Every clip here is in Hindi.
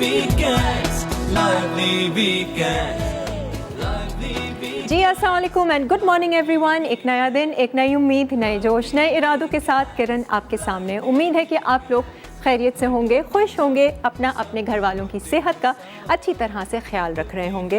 weekends, lively weekends. जी अस्सलाम वालेकुम एंड गुड मॉर्निंग एवरीवन। एक नया दिन, एक नई उम्मीद, नए जोश, नए इरादों के साथ किरण आपके सामने। उम्मीद है कि आप लोग खैरियत से होंगे, खुश होंगे, अपना अपने घर वालों की सेहत का अच्छी तरह से ख्याल रख रहे होंगे।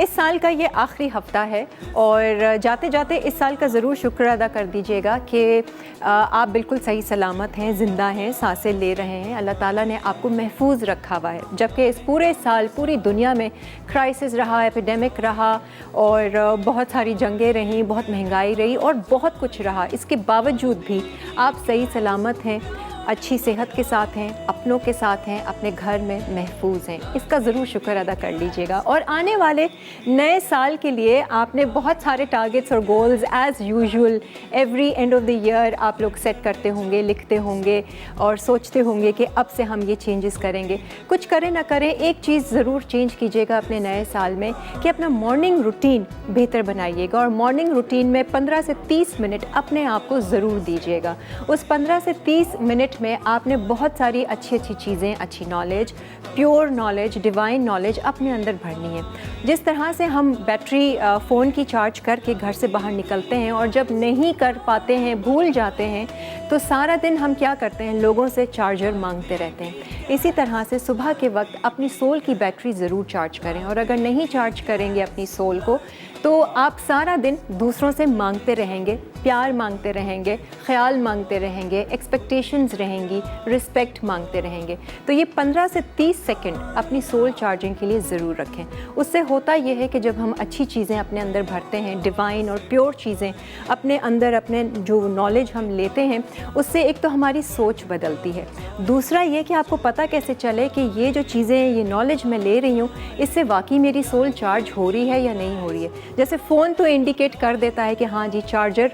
इस साल का ये आखिरी हफ्ता है और जाते जाते इस साल का ज़रूर शुक्र अदा कर दीजिएगा कि आप बिल्कुल सही सलामत हैं, ज़िंदा हैं, सांसें ले रहे हैं। अल्लाह ताला ने आपको महफूज रखा हुआ है, जबकि इस पूरे साल पूरी दुनिया में क्राइसिस रहा, एपिडेमिक रहा और बहुत सारी जंगें रहीं, बहुत महंगाई रही और बहुत कुछ रहा। इसके बावजूद भी आप सही सलामत हैं, अच्छी सेहत के साथ हैं, अपनों के साथ हैं, अपने घर में महफूज हैं। इसका ज़रूर शुक्र अदा कर लीजिएगा। और आने वाले नए साल के लिए आपने बहुत सारे टारगेट्स और goals as usual every end of the year आप लोग सेट करते होंगे, लिखते होंगे और सोचते होंगे कि अब से हम ये चेंजेस करेंगे। कुछ करें ना करें, एक चीज़ ज़रूर चेंज कीजिएगा अपने नए साल में कि अपना मॉर्निंग रूटीन बेहतर बनाइएगा और मॉर्निंग रूटीन में 15 से 30 मिनट अपने आप को ज़रूर दीजिएगा। उस 15 से 30 मिनट में आपने बहुत सारी अच्छी अच्छी चीज़ें, अच्छी knowledge, pure knowledge, divine knowledge अपने अंदर भरनी है। जिस तरह से हम बैटरी फ़ोन की चार्ज करके घर से बाहर निकलते हैं और जब नहीं कर पाते हैं, भूल जाते हैं, तो सारा दिन हम क्या करते हैं, लोगों से चार्जर मांगते रहते हैं। इसी तरह से सुबह के वक्त अपनी सोल की बैटरी ज़रूर चार्ज करें और अगर नहीं चार्ज करेंगे अपनी सोल को तो आप सारा दिन दूसरों से मांगते रहेंगे, प्यार मांगते रहेंगे, ख्याल मांगते रहेंगे, एक्सपेक्टेशंस रहेंगी, रिस्पेक्ट मांगते रहेंगे। तो ये 15 से 30 सेकंड अपनी सोल चार्जिंग के लिए ज़रूर रखें। उससे होता यह है कि जब हम अच्छी चीज़ें अपने अंदर भरते हैं, डिवाइन और प्योर चीज़ें अपने अंदर, अपने जो नॉलेज हम लेते हैं, उससे एक तो हमारी सोच बदलती है। दूसरा ये कि आपको पता कैसे चले कि ये जो चीज़ें, ये नॉलेज मैं ले रही हूँ, इससे वाकई मेरी सोल चार्ज हो रही है या नहीं हो रही है। जैसे फ़ोन तो इंडिकेट कर देता है कि हाँ जी चार्जर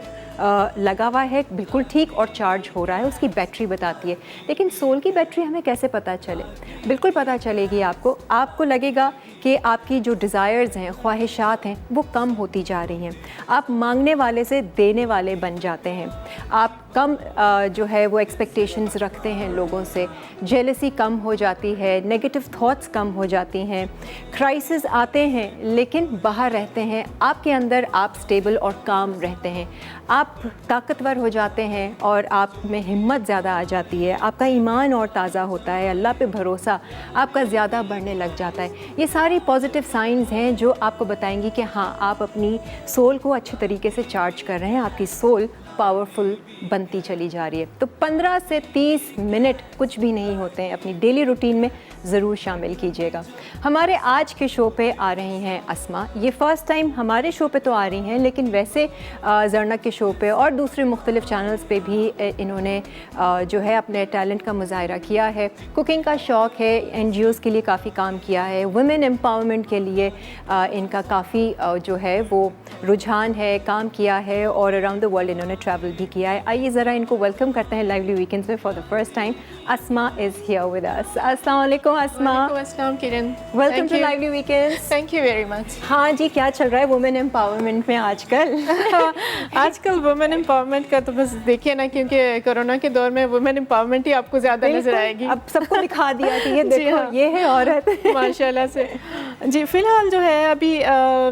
लगा हुआ है, बिल्कुल ठीक, और चार्ज हो रहा है, उसकी बैटरी बताती है। लेकिन सोल की बैटरी हमें कैसे पता चले? बिल्कुल पता चलेगी आपको लगेगा कि आपकी जो डिज़ायर्स हैं, ख्वाहिशात हैं, वो कम होती जा रही हैं। आप मांगने वाले से देने वाले बन जाते हैं। आप कम जो है वो एक्सपेक्टेशंस रखते हैं लोगों से, जेलसी कम हो जाती है, नेगेटिव थॉट्स कम हो जाती हैं, क्राइसिस आते हैं लेकिन बाहर रहते हैं, आपके अंदर आप स्टेबल और काम रहते हैं, आप ताकतवर हो जाते हैं और आप में हिम्मत ज़्यादा आ जाती है, आपका ईमान और ताज़ा होता है, अल्लाह पे भरोसा आपका ज़्यादा बढ़ने लग जाता है। ये सारी पॉजिटिव साइंस हैं जो आपको बताएंगी कि हाँ, आप अपनी सोल को अच्छे तरीके से चार्ज कर रहे हैं, आपकी सोल पावरफुल बनती चली जा रही है। तो 15 से 30 मिनट कुछ भी नहीं होते हैं, अपनी डेली रूटीन में ज़रूर शामिल कीजिएगा। हमारे आज के शो पे आ रही हैं अस्मा। ये फ़र्स्ट टाइम हमारे शो पे तो आ रही हैं, लेकिन वैसे ज़रनक के शो पे और दूसरे मुख्तलिफ चैनल्स पे भी इन्होंने जो है अपने टैलेंट का मुज़ाहरा किया है। कुकिंग का शौक़ है, NGOs के लिए काफ़ी काम किया है, वुमेन एम्पावरमेंट के लिए इनका काफ़ी जो है वो रुझान है, काम किया है और अराउंड द वर्ल्ड इन्होंने ट्रैवल भी किया है। आइए ज़रा इनको वेलकम करते हैं लाइवली वीकेंड्स में for the first time. Asma is here with us. अस्सलाम वालेकुम अस्मा। अस्सलाम Kiran, welcome to lively weekends. Thank you very much. हाँ जी, क्या चल रहा है वुमेन एम्पावरमेंट में आजकल? आजकल वुमेन एम्पावरमेंट का तो बस देखिए ना, क्योंकि कोरोना के दौर में वुमेन एम्पावरमेंट ही आपको ज़्यादा नजर आएगी। अब सबको दिखा दिया कि ये देखो, हाँ। ये है औरत। माशाल्लाह से। जी, फ़िलहाल जो है अभी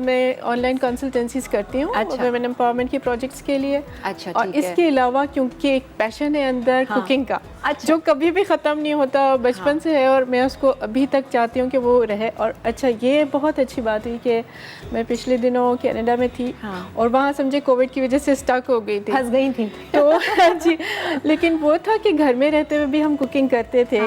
मैं ऑनलाइन कंसल्टेंसीज करती हूँ वुमेन एम्पावरमेंट के प्रोजेक्ट्स के लिए। अच्छा, और इसके अलावा क्योंकि एक पैशन है अंदर कुकिंग का, जो कभी भी ख़त्म नहीं होता, बचपन से है और मैं उसको अभी तक चाहती हूँ कि वो रहे। और अच्छा, ये बहुत अच्छी बात हुई कि मैं पिछले दिनों कनाडा में थी और वहाँ समझे कोविड की वजह से स्टक हो गई थी, फंस गई थी तो जी, लेकिन वो था कि घर में रहते हुए भी हम कुकिंग करते थे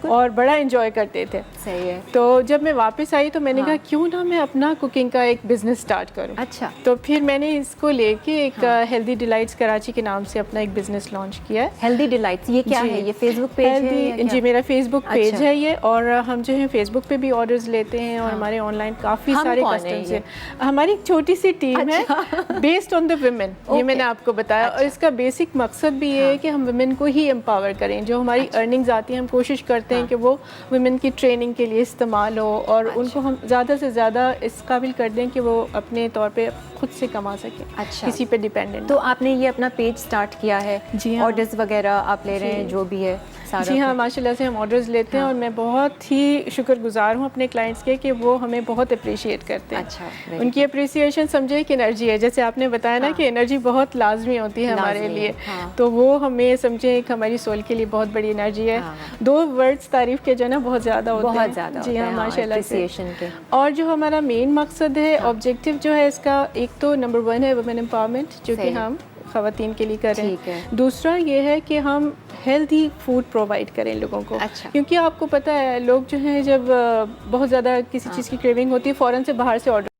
और बड़ा एंजॉय करते थे। सही है। तो जब मैं वापस आई तो मैंने कहा क्यों ना मैं अपना कुकिंग का एक बिजनेस स्टार्ट करूँ। अच्छा। तो फिर मैंने इसको लेके एक हेल्दी डिलाइट्स कराची के नाम से अपना एक बिजनेस लॉन्च किया है। हेल्दी डिलाइट्स, ये क्या है? ये फेसबुक पेज है? जी, मेरा फेसबुक पेज है ये, और हम जो है फेसबुक पे भी ऑर्डर्स लेते हैं और हमारे ऑनलाइन काफ़ी सारे कस्टमर्स हैं। हमारी एक छोटी सी टीम है बेस्ड ऑन द वुमेन, ये मैंने आपको बताया। और इसका बेसिक मकसद भी ये है कि हम वुमेन को ही एम्पावर करें। जो हमारी अर्निंग्स आती हैं हम कोशिश करते हैं कि वो वुमेन की ट्रेनिंग के लिए इस्तेमाल हो और उनको हम ज़्यादा से ज़्यादा इस काबिल कर दें कि वो अपने तौर पे खुद से कमा सकें। अच्छा। किसी पे डिपेंडेंट। तो आपने ये अपना पेज स्टार्ट किया है? जी हाँ। ऑर्डर्स वगैरह आप ले रहे हैं जो भी है सारा? जी हाँ, माशाल्लाह से हम ऑर्डर्स लेते हैं और मैं बहुत ही शुक्रगुजार हूँ अपने क्लाइंट्स के कि वो हमें बहुत अप्रिशिएट करते हैं। अच्छा, उनकी अप्रिसिएशन समझे कि एनर्जी है, जैसे आपने बताया ना कि एनर्जी बहुत लाजमी होती है हमारे लिए, तो वो हमें समझे एक हमारी सोल के लिए बहुत बड़ी एनर्जी है। 2 वर्ड्स तारीफ के जो ना बहुत ज़्यादा होते हैं। जी हाँ, माशाल्लाह से। और जो हमारा मेन मकसद है, ऑब्जेक्टिव जो है इसका, एक तो नंबर 1 है वुमेन एम्पावरमेंट, जो कि हम ख़वातीन के लिए करें। दूसरा ये है कि हम हेल्दी फूड प्रोवाइड करें लोगों को। अच्छा। क्योंकि आपको पता है लोग जो हैं जब बहुत ज़्यादा किसी चीज़ की क्रेविंग होती है फ़ौरन से बाहर से ऑर्डर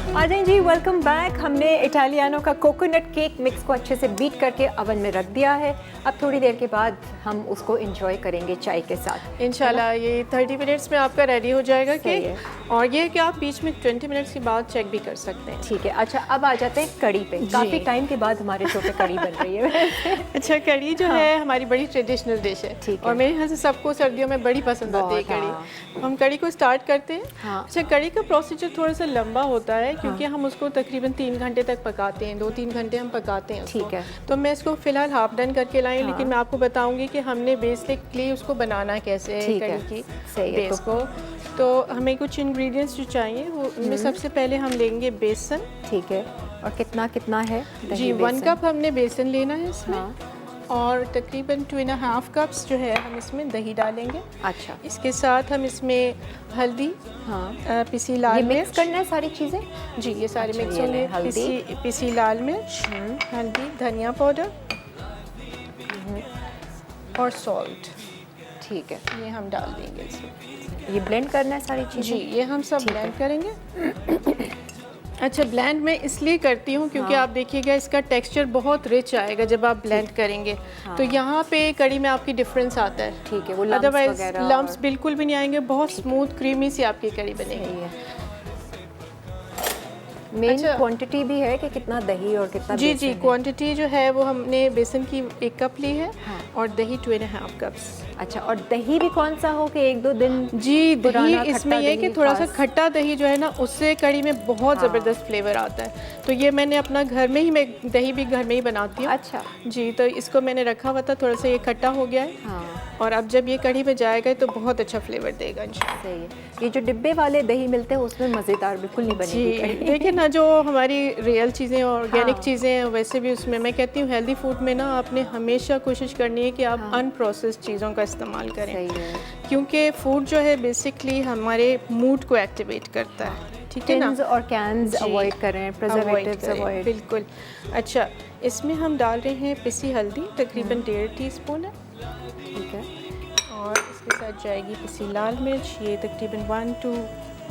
आ जाएं जी, वेलकम बैक। हमने इटालियानो का कोकोनट केक मिक्स को अच्छे से बीट करके ओवन में रख दिया है। अब थोड़ी देर के बाद हम उसको एंजॉय करेंगे चाय के साथ। इंशाल्लाह ये 30 मिनट्स में आपका रेडी हो जाएगा केक। और ये कि आप बीच में 20 मिनट्स के बाद चेक भी कर सकते हैं। ठीक है। अच्छा, अब आ जाते हैं कड़ी पे। काफ़ी टाइम के बाद हमारे शो पे कड़ी बन रही है। अच्छा, कड़ी जो है हमारी बड़ी ट्रेडिशनल डिश है। ठीक है। और मेरे यहाँ से सबको सर्दियों में बड़ी पसंद आती है कड़ी। हम कड़ी को स्टार्ट करते हैं। अच्छा, कड़ी का प्रोसीजर थोड़ा सा लंबा होता है क्योंकि हम उसको तकरीबन 3 घंटे तक पकाते हैं, 2-3 घंटे हम पकाते हैं। ठीक है। तो मैं इसको फिलहाल हाफ डन करके लाई, लेकिन मैं आपको बताऊंगी कि हमने बेसिकली उसको बनाना कैसे है कड़ी की बेस को। तो हमें कुछ इंग्रेडिएंट्स जो चाहिए वो उनमें सबसे पहले हम लेंगे बेसन। ठीक है। और कितना कितना है जी? 1 कप हमने बेसन लेना है इसमें। और तकरीबन 2.5 कप्स जो है हम इसमें दही डालेंगे। अच्छा। इसके साथ हम इसमें हल्दी, पिसी लाल मिर्च, मिक्स करना है सारी चीज़ें। जी, ये सारे मिक्स होंगे। पिसी लाल मिर्च, हल्दी, धनिया पाउडर और सॉल्ट। ठीक है, ये हम डाल देंगे इसमें। ये ब्लेंड करना है सारी चीज़ें? जी, ये हम सब ब्लेंड करेंगे। अच्छा, ब्लेंड मैं इसलिए करती हूँ क्योंकि आप देखिएगा इसका टेक्सचर बहुत रिच आएगा जब आप ब्लेंड करेंगे। तो यहाँ पे कड़ी में आपकी डिफरेंस आता है। ठीक है, वो अदरवाइज लम्प्स बिल्कुल भी नहीं आएंगे, बहुत स्मूथ क्रीमी सी आपकी कड़ी बनेगी। मेन क्वांटिटी भी है कि कितना दही और कितना जी जी, क्वांटिटी जो है वो हमने बेसन की 1 कप ली है और दही 2.5 कप्स। अच्छा, और दही भी कौन सा हो कि 1-2 दिन? जी, दही इसमें ये कि थोड़ा सा खट्टा दही जो है ना, उससे कड़ी में बहुत ज़बरदस्त फ्लेवर आता है। तो ये मैंने अपना घर में ही, मैं दही भी घर में ही बनाती हूँ। अच्छा जी, तो इसको मैंने रखा हुआ था, थोड़ा सा ये खट्टा हो गया है। हाँ, और अब जब ये कढ़ी में जाएगा तो बहुत अच्छा फ्लेवर देगा इंशाल्लाह। सही है। ये जो डिब्बे वाले दही मिलते हैं उसमें मज़ेदार बिल्कुल नहीं बनेगी कढ़ी। देखिए ना, जो हमारी रियल चीज़ें, ऑर्गेनिक चीज़ें हैं, वैसे भी उसमें मैं कहती हूँ हेल्दी फूड में ना आपने हमेशा कोशिश करनी है कि आप अनप्रोसेस्ड चीज़ों का इस्तेमाल करें। सही है, क्योंकि फूड जो है बेसिकली हमारे मूड को एक्टिवेट करता है। ठीक है ना, टिन्स और कैन्स अवॉइड करें, प्रिजर्वेटिव्स अवॉइड। बिल्कुल। अच्छा, इसमें हम डाल रहे हैं पिसी हल्दी, तकरीबन 1.5 टीस्पून है। ठीक है, और इसके साथ जाएगी पिसी लाल मिर्च, ये तकरीबन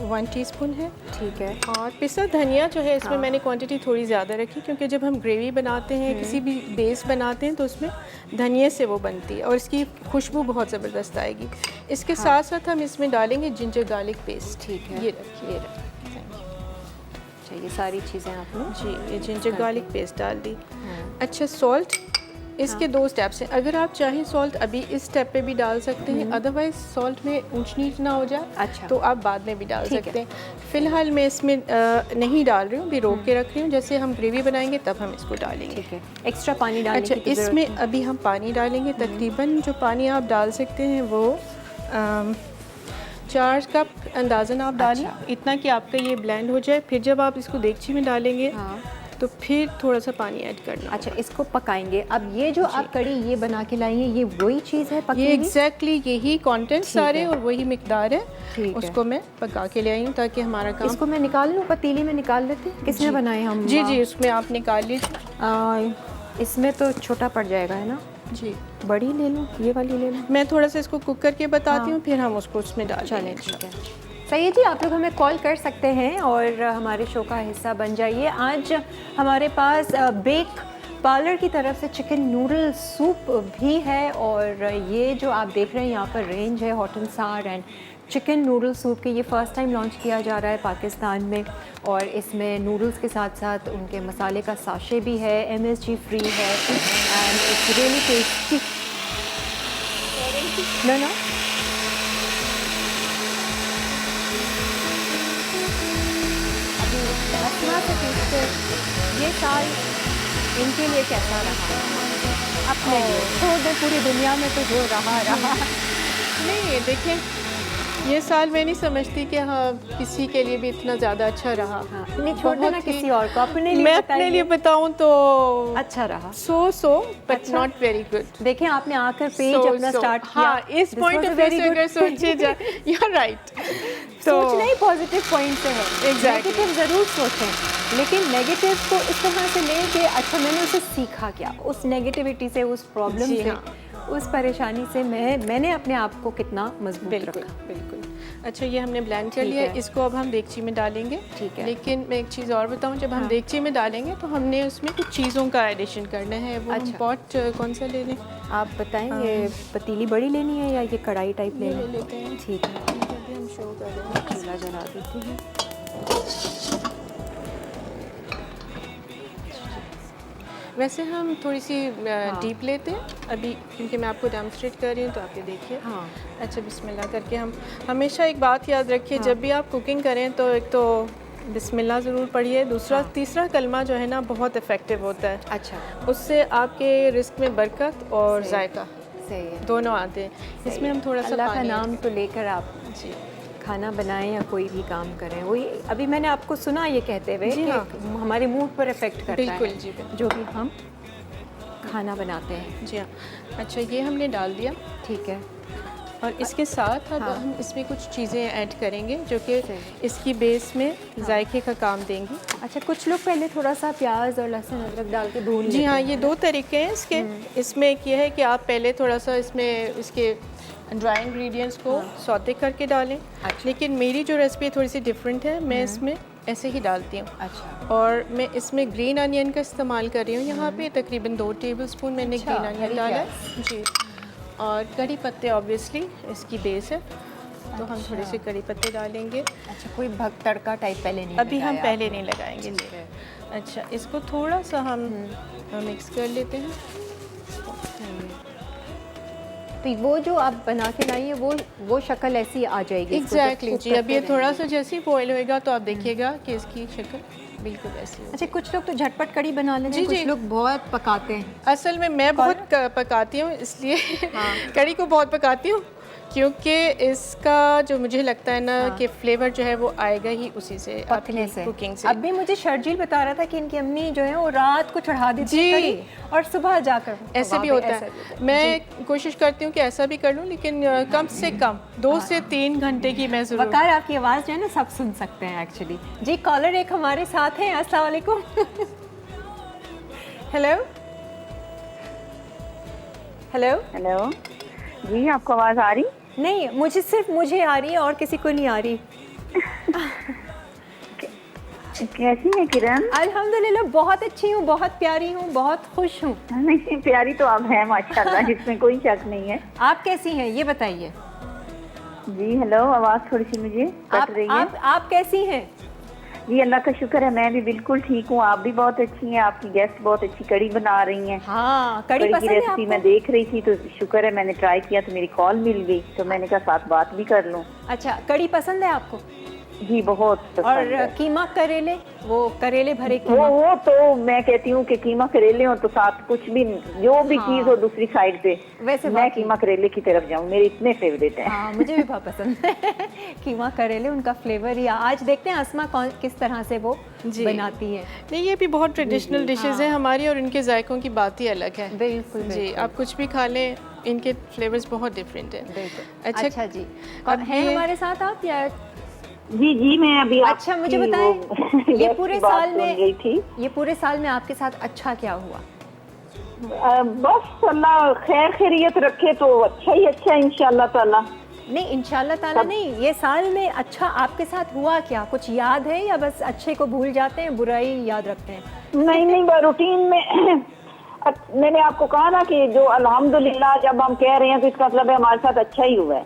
1 टीस्पून है। ठीक है, और पिसा धनिया जो है इसमें मैंने क्वांटिटी थोड़ी ज़्यादा रखी क्योंकि जब हम ग्रेवी बनाते हैं, किसी भी बेस बनाते हैं, तो उसमें धनिया से वो बनती है और इसकी खुशबू बहुत ज़बरदस्त आएगी। इसके साथ साथ हम इसमें डालेंगे जिंजर गार्लिक पेस्ट। ठीक है, ये रखिए। अच्छा, ये सारी चीज़ें आपने जी, ये जिंजर गार्लिक पेस्ट डाल दी। अच्छा, सॉल्ट, इसके 2 स्टेप्स हैं। अगर आप चाहें सॉल्ट अभी इस स्टेप पे भी डाल सकते हैं, अदरवाइज सॉल्ट में ऊंच नीच ना हो जाए अच्छा, तो आप बाद में भी डाल सकते हैं। फ़िलहाल मैं इसमें नहीं डाल रही हूँ, भी रोक के रख रही हूँ। जैसे हम ग्रेवी बनाएंगे तब हम इसको डालेंगे। ठीक है, एक्स्ट्रा पानी डालने अच्छा, की तो इसमें अभी हम पानी डालेंगे। तकरीबन जो पानी आप डाल सकते हैं वो 4 कप अंदाज़न आप डालें। इतना कि आपका ये ब्लेंड हो जाए। फिर जब आप इसको देगची में डालेंगे तो फिर थोड़ा सा पानी ऐड करना। अच्छा, इसको पकाएंगे। अब ये जो आप कड़ी ये बना के लाई हैं, ये वही चीज़ है पकेगी? ये एग्जैक्टली यही कंटेंट सारे और वही मिकदार है। उसको मैं पका के ले आई हूँ ताकि हमारा काम। इसको मैं निकाल लूँ, पतीली में निकाल लेते हैं। किसने बनाए हम? जी जी, उसमें आप निकाल लीजिए। इसमें तो छोटा पड़ जाएगा, है ना? जी, बड़ी ले लूँ, ये वाली ले लूँ? मैं थोड़ा सा इसको कुक करके बताती हूँ, फिर हम उसको उसमें डाल चलें, ठीक है। सही है जी, आप लोग हमें कॉल कर सकते हैं और हमारे शो का हिस्सा बन जाइए। आज हमारे पास बेक पार्लर की तरफ से चिकन नूडल सूप भी है और ये जो आप देख रहे हैं यहाँ पर रेंज है हॉट एंड सार एंड चिकन नूडल सूप की। ये फ़र्स्ट टाइम लॉन्च किया जा रहा है पाकिस्तान में और इसमें नूडल्स के साथ साथ उनके मसाले का साशे भी है, MSG फ्री है एंड इट्स रियली टेस्टी। ना ये साल इनके लिए कैसा रहा अपने लिए? छोड़ दे, पूरी दुनिया में तो जो रहा नहीं, देखें, ये साल मैं नहीं समझती कि हाँ किसी के लिए भी इतना ज़्यादा अच्छा रहा। नहीं, छोड़ देना किसी और को, अपने लिए मैं अपने लिए बताऊँ तो अच्छा रहा। So but not very good. देखें, आपने आकर पेज अपना स्टार्ट किया। हाँ, इस पॉइंट ऑफ व्यू से अगर सोचे जाए, यू आर राइट। सोचना ही पॉजिटिव पॉइंट से है। नेगेटिव ज़रूर सोचें, लेकिन नेगेटिव को इस तरह से लें कि अच्छा मैंने उसे सीखा क्या, उस नेगेटिविटी से, उस प्रॉब्लम से, उस परेशानी से मैंने अपने आप को कितना मजबूत रखा। बिल्कुल। अच्छा, ये हमने ब्लेंड कर लिया, इसको अब हम देगची में डालेंगे। ठीक है, लेकिन मैं एक चीज़ और बताऊं, जब हम देगची में डालेंगे तो हमने उसमें कुछ चीज़ों का एडिशन करना है। वो हम पॉट कौन सा ले लें? आप बताएं, ये पतीली बड़ी लेनी है या ये कढ़ाई टाइप ले लेते हैं? ठीक है, हम शो कर रहे हैं। चूल्हा जला देती हूँ। वैसे हम थोड़ी सी डीप लेते हैं अभी, क्योंकि मैं आपको डेमोस्ट्रेट कर रही हूँ तो आप ये देखिए। अच्छा, बिस्मिल्लाह करके हम हमेशा एक बात याद रखिए, जब भी आप कुकिंग करें तो एक तो बिस्मिल्लाह ज़रूर पढ़िए, दूसरा तीसरा कलमा जो है ना बहुत इफ़ेक्टिव होता है। अच्छा, उससे आपके रिस्क में बरकत और जायका सही है, दोनों आते हैं। इसमें हम थोड़ा सा अल्लाह का नाम तो लेकर आप जी खाना बनाएं या कोई भी काम करें, वही अभी मैंने आपको सुना ये कहते हुए कि हमारे मूड पर इफ़ेक्ट करता है। बिल्कुल जी, जो भी हम खाना बनाते हैं। जी हाँ। अच्छा, ये हमने डाल दिया। ठीक है, और इसके साथ अब हम इसमें कुछ चीज़ें ऐड करेंगे जो कि इसकी बेस में जायके का काम देंगी। अच्छा, कुछ लोग पहले थोड़ा सा प्याज और लहसुन अदरक डाल के भून लेते हैं। जी हाँ, ये 2 तरीके हैं इसके। इसमें एक ये है कि आप पहले थोड़ा सा इसमें इसके ड्राई इंग्रेडिएंट्स को सौते करके डालें। लेकिन मेरी जो रेसिपी थोड़ी सी डिफरेंट है, मैं इसमें ऐसे ही डालती हूँ। अच्छा। और मैं इसमें ग्रीन अनियन का इस्तेमाल कर रही हूँ। यहाँ पे तकरीबन 2 टेबलस्पून मैंने ग्रीन अनियन डाला है जी। और कड़ी पत्ते ऑब्वियसली इसकी बेस है, तो हम थोड़े से कड़ी पत्ते डालेंगे। अच्छा, कोई तड़का टाइप पहले नहीं अभी हम लगाया पहले नहीं लगाएंगे जी। अच्छा, इसको थोड़ा सा हम मिक्स कर लेते हैं। तो वो जो आप बना के लाई है वो शक्ल ऐसी आ जाएगी एग्जैक्टली जी। अब ये थोड़ा सा जैसे ही बॉयल होएगा तो आप देखिएगा कि इसकी शक्ल बिल्कुल ऐसी होगी। अच्छा, कुछ लोग तो झटपट कड़ी बना लेते हैं, जी, कुछ लोग बहुत पकाते हैं। असल में मैं बहुत पकाती हूँ, इसलिए कड़ी को बहुत पकाती हूँ, क्योंकि इसका जो मुझे लगता है ना कि फ्लेवर जो है वो आएगा ही उसी से, पकने से, कुकिंग से। अभी मुझे शर्जील बता रहा था कि इनकी अम्मी जो है वो रात को चढ़ा देती है कड़ी और सुबह जाकर ऐसे भी होता है। मैं कोशिश करती हूँ कि ऐसा भी कर लूँ, लेकिन कम से कम 2 से 3 घंटे की मैं ज़रूर। वकार, आपकी आवाज़ जो है ना सब सुन सकते हैं एक्चुअली जी। कॉलर एक हमारे साथ हैं। अस्सलाम वालेकुम। हेलो हेलो हेलो जी, आपको आवाज़ आ रही? नहीं, मुझे आ रही है और किसी को नहीं आ रही। कैसी है किरण? अल्हम्दुलिल्लाह बहुत अच्छी हूँ, बहुत प्यारी हूँ, बहुत खुश हूँ। नहीं, प्यारी तो आप हैं माशाल्लाह, इसमें कोई शक नहीं है। आप कैसी हैं ये बताइए। जी हेलो, आवाज़ थोड़ी सी मुझे कट रही है। आप कैसी हैं? जी अल्लाह का शुक्र है, मैं भी बिल्कुल ठीक हूँ। आप भी बहुत अच्छी हैं, आपकी गेस्ट बहुत अच्छी कड़ी बना रही हैं। हाँ, कड़ी की पसंद है रेसिपी आपको? मैं देख रही थी तो शुक्र है मैंने ट्राई किया तो मेरी कॉल मिल गई, तो मैंने कहा साथ बात भी कर लूँ। अच्छा, कड़ी पसंद है आपको? जी बहुत पसंद और है। कीमा करेले, वो करेले भरे कीमा, वो तो मैं कहती हूँ कि कीमा करेले हो तो साथ कुछ भी जो भी चीज़ हो दूसरी साइड पे, वैसे मैं कीमा करेले की तरफ जाऊँ, मेरे इतने फेवरेट है। हाँ, मुझे भी बहुत पसंद है कीमा करेले, उनका फ्लेवर ही। आज देखते हैं अस्मा किस तरह से वो बनाती है। नहीं, ये भी बहुत ट्रेडिशनल डिशेज हैं हमारी, और इनके जायकों की बात ही अलग है। बिल्कुल जी, आप कुछ भी खा लें, इनके फ्लेवर्स बहुत डिफरेंट हैं। अच्छा जी, और हैं हमारे साथ आप या? जी मैं अभी अच्छा, मुझे बताएं ये पूरे साल में आपके साथ अच्छा क्या हुआ? बस अल्लाह खैर खैरियत रखे तो अच्छा ही अच्छा है इंशाल्लाह ताला। नहीं, इंशाल्लाह ताला नहीं, ये साल में अच्छा आपके साथ हुआ क्या? कुछ याद है या बस अच्छे को भूल जाते हैं, बुराई याद रखते हैं? नहीं रूटीन में मैंने आपको कहा ना कि जो अल्हम्दुलिल्लाह जब हम कह रहे हैं तो इसका मतलब है हमारे साथ अच्छा ही हुआ है।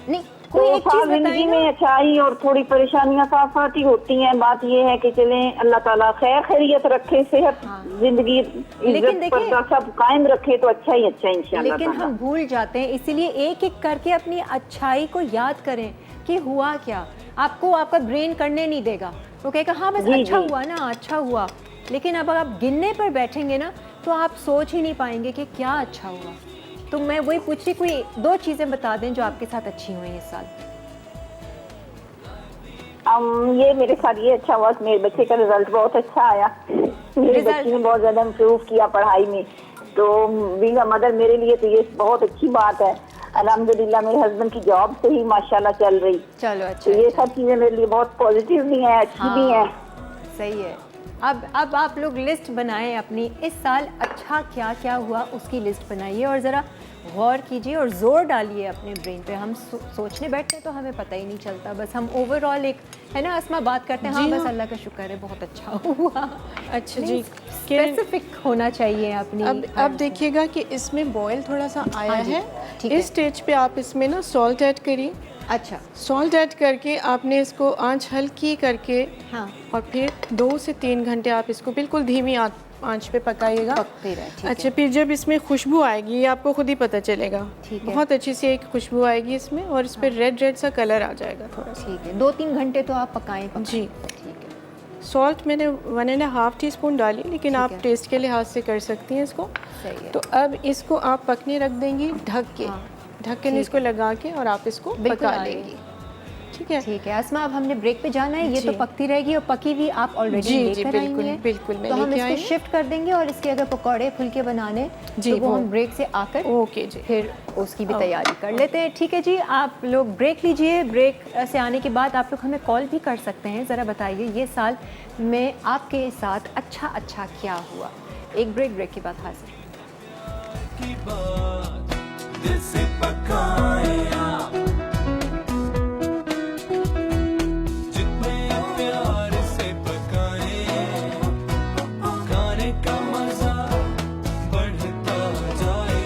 नहीं, कोई एक चीज जिंदगी में अच्छाई और थोड़ी परेशानियां साथ साथ ही होती हैं। बात ये है कि चलें अल्लाह ताला खैर खैरियत रखे, सेहत जिंदगी इज्जत पर्दा सब कायम रखे तो अच्छा ही अच्छा इंशाल्लाह। लेकिन हम भूल जाते हैं, इसीलिए एक एक करके अपनी अच्छाई को याद करें कि हुआ क्या। आपको आपका ब्रेन करने नहीं देगा, वो कहेगा हाँ बस अच्छा हुआ ना, अच्छा हुआ। लेकिन अब आप गिनने पर बैठेंगे ना तो आप सोच ही नहीं पाएंगे कि क्या अच्छा हुआ। तो मैं वही पूछ रही, कोई 2 चीज़ें बता दें जो आपके साथ अच्छी हुई इस साल। ये मेरे साथ ये अच्छा हुआ कि मेरे बच्चे का रिजल्ट बहुत अच्छा आया। मेरे बच्चे ने बहुत ज्यादा इम्प्रूव किया पढ़ाई में, तो बीइंग अ मदर मेरे लिए तो ये बहुत अच्छी बात है। अल्हम्दुलिल्लाह मेरे हस्बैंड की जॉब से ही माशाल्लाह चल रही। चलो अच्छा, तो ये सब चीजें मेरे लिए बहुत पॉजिटिव भी हैं, अच्छी भी हैं। सही है। अब आप लोग लिस्ट बनाएं अपनी, इस साल अच्छा क्या क्या हुआ उसकी लिस्ट बनाइए और ज़रा गौर कीजिए और ज़ोर डालिए अपने ब्रेन पे। हम सोचने बैठते हैं तो हमें पता ही नहीं चलता, बस हम ओवरऑल एक है ना अस्मा बात करते हैं, हाँ बस अल्लाह का शुक्र है बहुत अच्छा हुआ। अच्छा जी, स्पेसिफिक होना चाहिए अपनी। अब देखिएगा कि इसमें बॉयल थोड़ा सा आया है, इस स्टेज पे आप इसमें ना सॉल्ट ऐड करिए। अच्छा, सॉल्ट ऐड करके आपने इसको आंच हल्की करके और फिर 2 से 3 घंटे आप इसको बिल्कुल धीमी आंच पे पकाइएगा। अच्छा, फिर जब इसमें खुशबू आएगी ये आपको खुद ही पता चलेगा, बहुत अच्छी सी एक खुशबू आएगी इसमें, और इस पर रेड सा कलर आ जाएगा थोड़ा सा। ठीक है, 2-3 घंटे तो आप पकाएं जी। ठीक है। सॉल्ट मैंने 1.5 टीस्पून डाली, लेकिन आप टेस्ट के लिहाज से कर सकती हैं इसको। सही है। तो अब इसको आप पकने रख देंगी ढक के, ढक्कन इसको लगा के, और आप इसको पका लेंगी। ठीक है, ठीक है। अस्मा, अब हमने ब्रेक पे जाना है, ये तो पकती रहेगी और पकी हुई आप ऑलरेडी लेकर आई हैं। बिल्कुल तो हम इसको शिफ्ट कर देंगे और इसके अगर पकौड़े फुलके बनाने तो वो हम ब्रेक से आकर ओके जी फिर उसकी भी तैयारी कर लेते हैं। ठीक है जी, आप लोग ब्रेक लीजिए। ब्रेक से आने के बाद आप लोग हमें कॉल भी कर सकते हैं। ज़रा बताइए ये साल में आपके साथ अच्छा क्या हुआ। एक ब्रेक के बाद हाजिर। दिल से पकाए आप, जितने प्यार से पकाए, खाने का मजा बढ़ता जाए,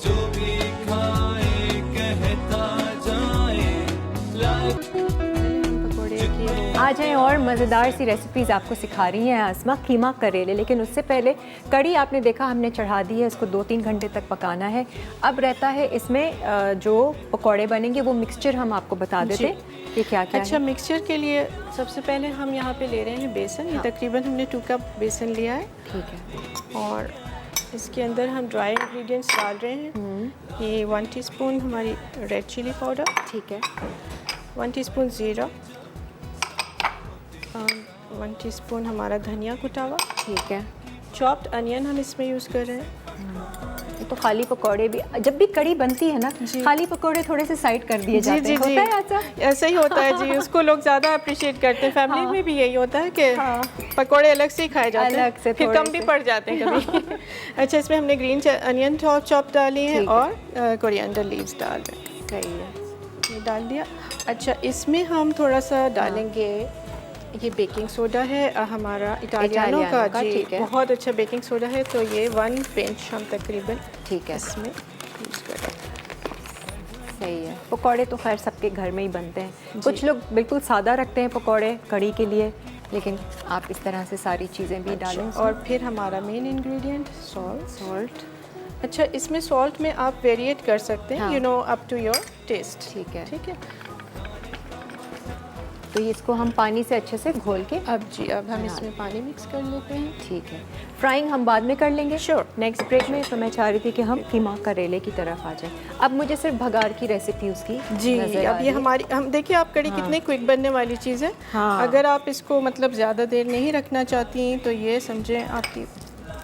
जो भी खाए कहता जाए, आ जाएं और मज़ेदार सी रेसिपीज़ आपको सिखा रही हैं आसमा, कीमा करेले। लेकिन उससे पहले कड़ी आपने देखा हमने चढ़ा दी है, इसको 2-3 घंटे तक पकाना है। अब रहता है इसमें जो पकौड़े बनेंगे वो मिक्सचर हम आपको बता देते कि क्या क्या अच्छा है। मिक्सचर के लिए सबसे पहले हम यहाँ पे ले रहे हैं बेसन। ये तकरीबन हमने 2 कप बेसन लिया है। ठीक है। और इसके अंदर हम ड्राई इंग्रेडिएंट्स डाल रहे हैं। ये 1 टीस्पून हमारी रेड चिली पाउडर, ठीक है। 1 टीस्पून ज़ीरा, 1 टीस्पून हमारा धनिया कुटा हुआ, ठीक है। चॉप्ड अनियन हम इसमें यूज़ कर रहे हैं। ये तो खाली पकौड़े भी, जब भी कड़ी बनती है ना, खाली पकौड़े थोड़े से साइड कर दिए जाते हैं। होता है ऐसा? ऐसा ही होता है जी। उसको लोग ज़्यादा अप्रिशिएट करते हैं। फैमिली में भी यही होता है कि पकौड़े अलग से ही खाए जाते हैं, अलग से फिर कम भी पड़ जाते हैं कभी। अच्छा, इसमें हमने ग्रीन अनियन चॉप डाली है और कोरिएंडर लीव्स डाल रहे हैं। सही है, ये डाल दिया। अच्छा, इसमें हम थोड़ा सा डालेंगे, ये बेकिंग सोडा है हमारा इटालियानो का जी, ठीक है। बहुत अच्छा बेकिंग सोडा है। तो ये 1 पिंच हम तकरीबन ठीक है, इसमें यूज़ कर रहे हैं। सही है। पकौड़े तो खैर सबके घर में ही बनते हैं। कुछ लोग बिल्कुल सादा रखते हैं पकौड़े कड़ी के लिए, लेकिन आप इस तरह से सारी चीज़ें भी डालें। और फिर हमारा मेन इंग्रेडिएंट सॉल्ट। अच्छा, इसमें सॉल्ट में आप वेरिएट कर सकते हैं, you know, up to your taste. ठीक है, ठीक है। तो ये इसको हम पानी से अच्छे से घोल के अब हम इसमें पानी मिक्स कर लेते हैं। ठीक है। फ्राइंग हम बाद में कर लेंगे Sure। नेक्स्ट ब्रेक में। तो मैं चाह रही थी कि हम कीमा करेले की तरफ आ जाएं। अब मुझे सिर्फ भगार की रेसिपी उसकी जी, नज़र आ अब रही ये है। हमारी हम देखिए, आप कड़ी कितने क्विक बनने वाली चीज़ है। हाँ। अगर आप इसको मतलब ज़्यादा देर नहीं रखना चाहती तो ये समझें आपकी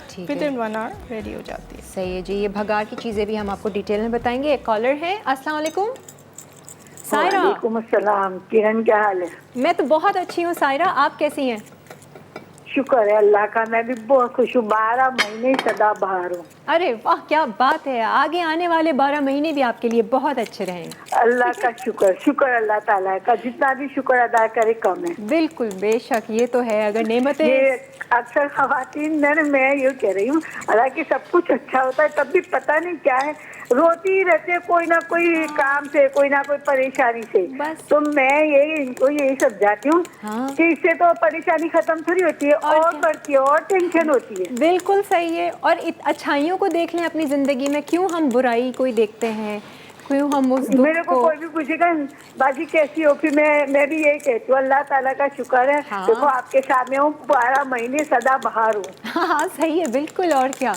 ठीक विद है, इन 1 आवर रेडी हो जाती है। सही है जी। ये भगार की चीज़ें भी हम आपको डिटेल में बताएंगे। एक कॉलर है। अस्सलाम वालेकुम सायरा। वालेकुम अस्सलाम। किरण, क्या हाल है? मैं तो बहुत अच्छी हूँ सायरा, आप कैसी हैं? शुक्र है अल्लाह का, मैं भी बहुत खुश हूँ। 12 महीने सदाबहार हूँ। अरे वाह, क्या बात है। आगे आने वाले 12 महीने भी आपके लिए बहुत अच्छे रहेंगे। अल्लाह का शुक्र अल्लाह ताला का, जितना भी शुक्र अदा करे कम है। बिल्कुल, बेशक, ये तो है। अगर नेमतें, ये अक्सर खवातीन, मैं ये कह रही हूँ, हालांकि सब कुछ अच्छा होता है तब भी पता नहीं क्या है, रोती ही रहते हैं कोई ना कोई काम से, कोई ना कोई परेशानी से। बस। तो मैं इनको यही समझाती हूँ कि इससे तो परेशानी खत्म थोड़ी होती है, और बढ़ती है और टेंशन होती है। बिल्कुल सही है। और अच्छाइयों को देख लें अपनी ज़िंदगी में, क्यों हम बुराई कोई देखते हैं, क्यों हम उस दुख मेरे को कोई भी पूछेगा बाजी कैसी हो, फिर मैं भी यही कहती हूँ अल्लाह ताला का शुक्र है। हाँ। देखो आपके सामने हूँ, 12 महीने सदा बहार हूँ। हाँ सही है, बिल्कुल। और क्या,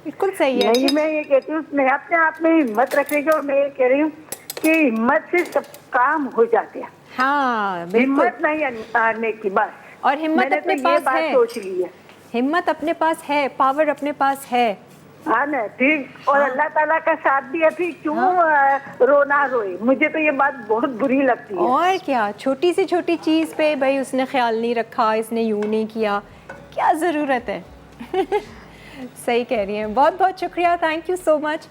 बिल्कुल सही है। नहीं, मैं ये कहती हूँ मैं अपने आप में हिम्मत रखने की, और मैं ये कह रही हूँ कि हिम्मत से सब काम हो जाते हैं। हाँ बिल्कुल। हिम्मत नहीं हारने की, बस। और हिम्मत मैंने अपने तो ये पास बात है, सोच ली है। हिम्मत अपने पास है, पावर अपने पास है। हाँ ना, ठीक। और अल्लाह ताला का साथ भी है, फिर क्यों रोना रोए। मुझे तो ये बात बहुत बुरी लगती है। और क्या, छोटी से छोटी चीज़ पे भाई उसने ख्याल नहीं रखा, इसने यूँ नहीं किया, क्या ज़रूरत है। सही कह रही हैं। बहुत बहुत शुक्रिया, थैंक यू सो मच।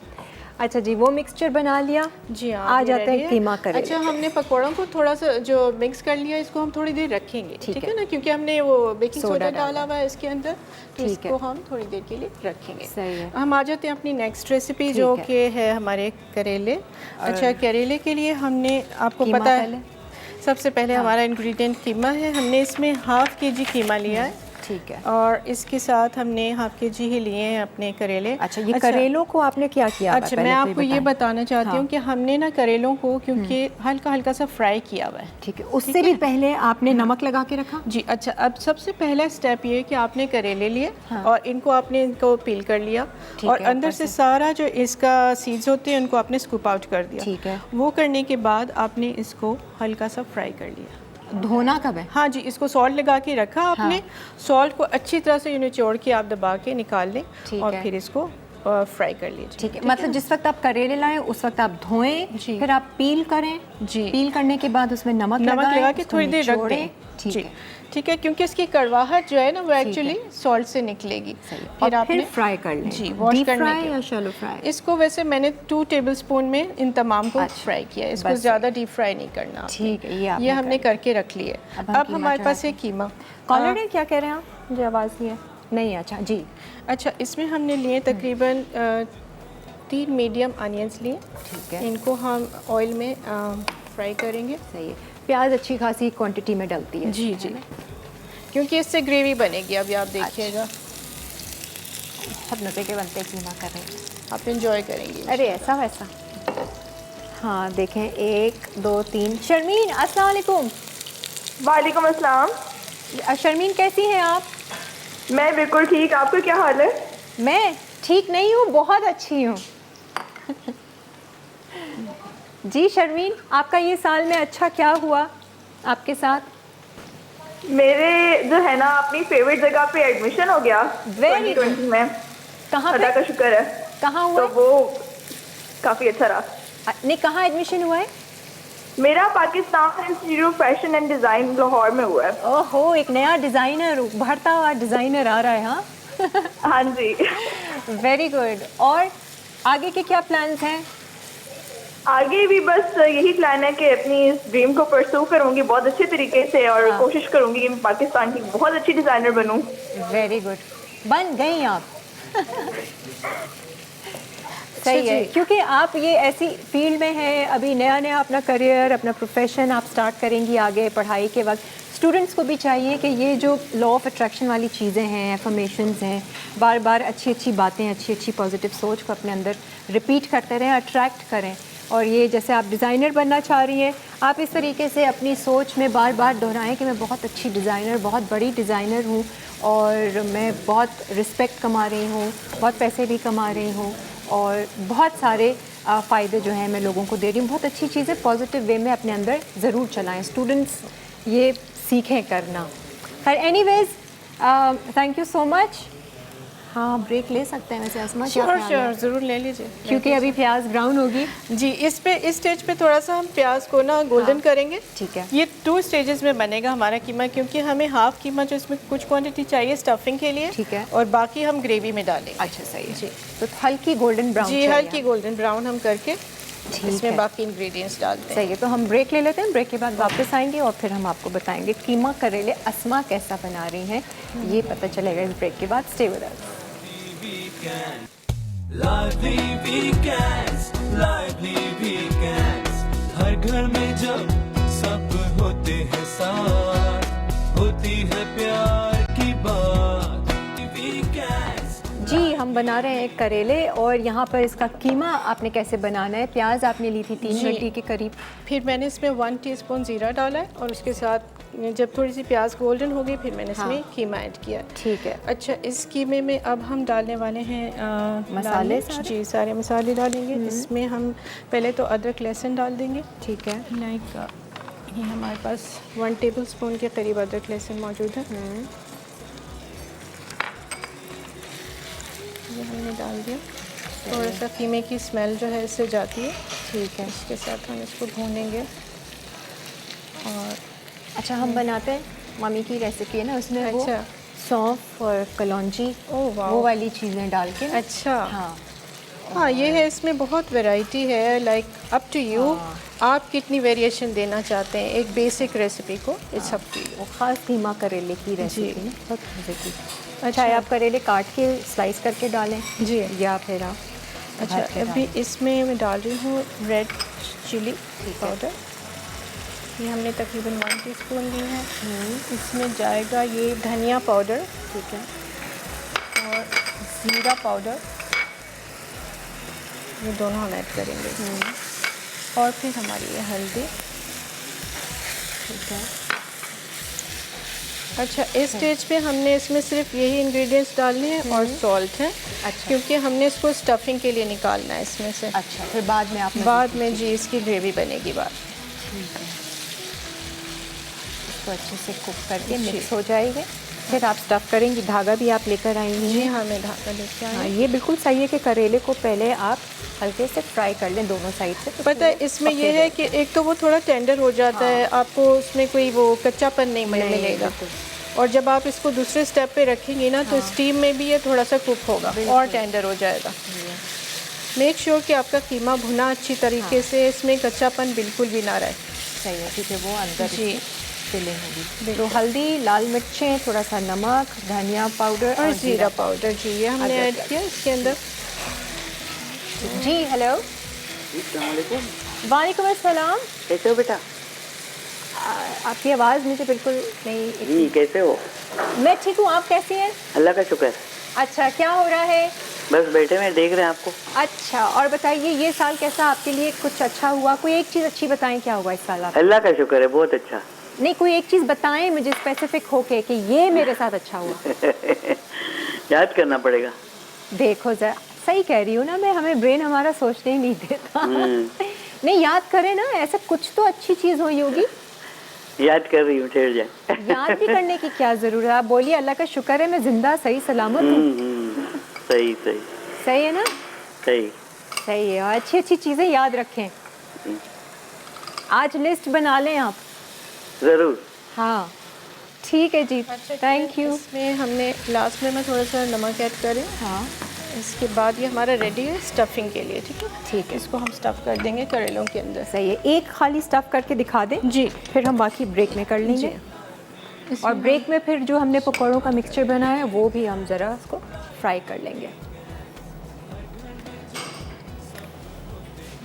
अच्छा जी, वो मिक्सचर बना लिया जी हाँ, आ जाते हैं कीमा करेले। अच्छा, हमने पकौड़ों को थोड़ा सा जो मिक्स कर लिया, इसको हम थोड़ी देर रखेंगे, ठीक है ना, क्योंकि हमने वो बेकिंग सोडा डाला हुआ है इसके अंदर, तो इसको हम थोड़ी देर के लिए रखेंगे। सही है। हम आ जाते हैं अपनी नेक्स्ट रेसिपी, जो कि है हमारे करेले। अच्छा, करेले के लिए हमने, आपको पता है, सबसे पहले हमारा इंग्रेडिएंट कीमा है। हमने इसमें ½ kg कीमा लिया है, ठीक है। और इसके साथ हमने ½ kg ही लिए हैं अपने करेले। अच्छा, ये करेलों को आपने क्या किया? अच्छा, मैं आपको ये बताना चाहती हूँ कि हमने ना करेलों को क्योंकि हल्का हल्का सा फ्राई किया हुआ है, ठीक है। उससे भी पहले आपने नमक लगा के रखा? जी। अच्छा, अब सबसे पहला स्टेप ये है कि आपने करेले लिए और इनको पील कर लिया, और अंदर से सारा जो इसका सीड्स होते हैं उनको आपने स्कूप आउट कर दिया, ठीक है। वो करने के बाद आपने इसको हल्का सा फ्राई कर लिया। धोना कब है? हाँ जी, इसको सॉल्ट लगा के रखा आपने। सॉल्ट को अच्छी तरह से निचोड़ के आप दबा के निकाल लें, और फिर इसको फ्राई कर लीजिए, ठीक है। मतलब जिस वक्त आप करेले लाएं उस वक्त आप धोएं, फिर आप पील करें जी। पील करने के बाद उसमें नमक लगा के थोड़ी देर रख दें, ठीक है। ठीक है, क्योंकि इसकी कड़वाहट जो है ना वो एक्चुअली सॉल्ट से निकलेगी। फिर आपने फ्राई कर लें। जी, वॉश करने के या शैलो फ्राई? इसको वैसे मैंने 2 टेबलस्पून में इन तमाम को फ्राई किया है, इसको ज़्यादा डीप फ्राई नहीं करना। ठीक है, ये हमने करके रख लिए। अब हमारे पास है कीमा। कॉलर है, क्या कह रहे हैं आप? मुझे आवाज़ नहीं है। नहीं, अच्छा जी। अच्छा, इसमें हमने लिए तकरीबन 3 मीडियम अनियंस लिए। ठीक है, इनको हम ऑयल में फ्राई करेंगे। सही है। प्याज अच्छी खासी क्वांटिटी में डलती है। जी जी, क्योंकि इससे ग्रेवी बनेगी। अभी आप देखिएगा, बहुत मज़े के बनते कीमा कर रहे हैं, आप इंजॉय करेंगे। अरे ऐसा वैसा। हाँ देखें, 1 2 3। शर्मीन, अस्सलाम वालेकुम। वालेकुम अस्सलाम। शर्मीन कैसी हैं आप? मैं बिल्कुल ठीक, आपका क्या हाल है? मैं ठीक नहीं हूँ, बहुत अच्छी हूँ। जी शर्मीन, आपका ये साल में अच्छा क्या हुआ आपके साथ? मेरे जो है ना अपनी फेवरेट जगह पे एडमिशन हो गया 2020 में। कहाँ अल्लाह का पे? शुक्र है। कहाँ हुआ? तो वो काफ़ी अच्छा रहा। नहीं, कहाँ एडमिशन हुआ है? मेरा Pakistan institute of fashion and design Lahore में हुआ है। ओहो, एक नया डिज़ाइनर, उभरता हुआ डिज़ाइनर आ रहा है। हाँ हाँ जी। Very good. और आगे के क्या प्लान्स हैं? आगे भी बस यही प्लान है कि अपनी इस ड्रीम को परस्यू करूँगी बहुत अच्छे तरीके से, और कोशिश करूँगी कि मैं पाकिस्तान की बहुत अच्छी डिज़ाइनर बनूँ। वेरी गुड, बन गई आप। सही है, क्योंकि आप ये ऐसी फील्ड में हैं, अभी नया नया अपना करियर, अपना प्रोफेशन आप स्टार्ट करेंगी आगे पढ़ाई के वक्त। स्टूडेंट्स को भी चाहिए कि ये जो लॉ ऑफ अट्रैक्शन वाली चीज़ें हैं, एफर्मेशंस हैं, बार बार अच्छी अच्छी बातें, अच्छी अच्छी पॉजिटिव सोच को अपने अंदर रिपीट करते रहें, अट्रैक्ट करें। और ये जैसे आप डिज़ाइनर बनना चाह रही हैं, आप इस तरीके से अपनी सोच में बार बार दोहराएं कि मैं बहुत अच्छी डिज़ाइनर, बहुत बड़ी डिज़ाइनर हूँ और मैं बहुत रिस्पेक्ट कमा रही हूँ, बहुत पैसे भी कमा रही हूँ और बहुत सारे फ़ायदे जो हैं मैं लोगों को दे रही हूँ। बहुत अच्छी चीज़ें पॉजिटिव वे में अपने अंदर ज़रूर चलाएं। स्टूडेंट्स ये सीखें करना। खैर anyways, thank you so much. हाँ, ब्रेक ले सकते हैं वैसे असमा? श्योर, ज़रूर ले लीजिए, क्योंकि अभी प्याज ब्राउन होगी। जी, इस स्टेज पे थोड़ा सा हम प्याज को ना गोल्डन करेंगे। ठीक है, ये 2 स्टेजेस में बनेगा हमारा कीमा, क्योंकि हमें हाफ कीमा जो इसमें कुछ क्वांटिटी चाहिए स्टफिंग के लिए। ठीक है, और बाकी हम ग्रेवी में डालेंगे। अच्छा सही है जी। तो हल्की गोल्डन ब्राउन? जी, हल्की गोल्डन ब्राउन हम करके इसमें बाकी इंग्रेडिएंट्स डालते हैं। सही है, तो हम ब्रेक ले लेते हैं। ब्रेक के बाद वापस आएंगे और फिर हम आपको बताएंगे कीमा करेले अस्मा कैसा बना रही हैं, ये पता चलेगा इस ब्रेक के बाद। Stay with us. Lively weekends, lively weekends, हर घर में जब सब होते हैं साथ, होती है प्यार की बात। Weekends, जी, हम बना रहे हैं करेले और यहाँ पर इसका कीमा आपने कैसे बनाना है। प्याज आपने ली थी 3 घंटे के करीब। फिर मैंने इसमें 1 टीस्पून ज़ीरा डाला है और उसके साथ जब थोड़ी सी प्याज गोल्डन हो गई फिर मैंने इसमें कीमा ऐड किया। ठीक है। अच्छा, इस कीमे में अब हम डालने वाले हैं मसाले सारे? जी, सारे मसाले डालेंगे। इसमें हम पहले तो अदरक लहसुन डाल देंगे। ठीक है, लाइक ये हमारे पास 1 टेबलस्पून के करीब अदरक लहसुन मौजूद है। ये हमने डाल दिया। थोड़ा सा कीमे की स्मेल जो है इससे जाती है। ठीक है, इसके साथ हम इसको भूनेंगे। और अच्छा, हम बनाते हैं मम्मी की रेसिपी है ना, उसमें अच्छा, वो सौंफ और कलौंजी वो वाली चीज़ें डाल के। अच्छा, हाँ हाँ, ये है, इसमें बहुत वैरायटी है। लाइक अप टू यू, आप कितनी वेरिएशन देना चाहते हैं एक बेसिक रेसिपी को, इट्स अप टू यू। वो ख़ास कीमा करेले की रेसिपी है, बहुत मज़े की। अच्छा, आप करेले काट के स्लाइस करके डालें जी, या फिर आप? अच्छा, अभी इसमें मैं डाल रही हूँ रेड चिली पाउडर। ये हमने तकरीबन 1 टीस्पून ली है। इसमें जाएगा ये धनिया पाउडर। ठीक है, और ज़ीरा पाउडर, ये दोनों हम ऐड करेंगे। और फिर हमारी ये हल्दी। ठीक है। अच्छा, इस स्टेज पे हमने इसमें सिर्फ यही इंग्रेडिएंट्स डालने हैं और सॉल्ट है। अच्छा, क्योंकि हमने इसको स्टफिंग के लिए निकालना है इसमें से। अच्छा, फिर बाद में आप? बाद में जी, इसकी ग्रेवी बनेगी बाद। ठीक है, इसको अच्छे से कुक करके मिक्स हो जाएंगे। फिर आप स्टफ़ करेंगी, धागा भी आप लेकर आएंगी? जी हाँ, मैं धागा लेके आई। हाँ, ये बिल्कुल सही है कि करेले को पहले आप हल्के से फ्राई कर लें दोनों साइड से। तो पता है इसमें ये है कि एक तो वो थोड़ा टेंडर हो जाता है, आपको उसमें कोई वो कच्चापन नहीं मिलेगा। और जब आप इसको दूसरे स्टेप पे रखेंगी ना तो स्टीम में भी ये थोड़ा सा कुक होगा और टेंडर हो जाएगा। मेक श्योर कि आपका कीमा भुना अच्छी तरीके से, इसमें कच्चापन बिल्कुल भी ना रहे। सही है, क्योंकि वो अंदर जी फिलिंग होगी। तो हल्दी, लाल मिर्चें, थोड़ा सा नमक, धनिया पाउडर और ज़ीरा पाउडर, जी ये हमने ऐड किया इसके अंदर। जी हेलो, वालेकुम अस्सलाम। कैसे हो बेटा? आपकी आवाज़ मुझे बिल्कुल नहीं। जी कैसे हो? मैं ठीक हूँ, आप कैसी हैं? अल्लाह का शुक्र। अच्छा, क्या हो रहा है? बस बैठे में देख रहे हैं आपको। अच्छा, और बताइए ये साल कैसा आपके लिए, कुछ अच्छा हुआ? कोई एक चीज़ अच्छी बताएं, क्या हुआ इस साल आप? अल्लाह का शुक्र है, बहुत अच्छा। नहीं, कोई एक चीज़ बताएं मुझे स्पेसिफिक होके कि ये मेरे साथ अच्छा हुआ। याद करना पड़ेगा। देखो जरा, सही कह रही हूँ ना मैं, हमें ब्रेन हमारा सोचने ही नहीं देता। नहीं, याद करें ना, ऐसा कुछ तो अच्छी चीज़ हुई होगी। याद कर रही हूँ, ठहर जाए। याद भी करने की क्या ज़रूरत है? आप बोलिए अल्लाह का शुक्र है मैं जिंदा सही सलामत हूँ। सही सही सही है ना? सही सही है, और अच्छी अच्छी चीज़ें याद रखें। आज लिस्ट बना लें आप। जरूर। हाँ ठीक है जी, थैंक यू। इसमें हमने लास्ट में मैं थोड़ा सा नमक ऐड करें। हाँ इसके बाद ये हमारा रेडी है स्टफिंग के लिए, ठीक है? ठीक है, इसको हम स्टफ़ कर देंगे करेलों के अंदर। सही है। एक खाली स्टफ़ करके दिखा दें जी, फिर हम बाकी ब्रेक में कर लेंगे। और ब्रेक में फिर जो हमने पकौड़ों का मिक्सचर बनाया है वो भी हम ज़रा उसको फ्राई कर लेंगे।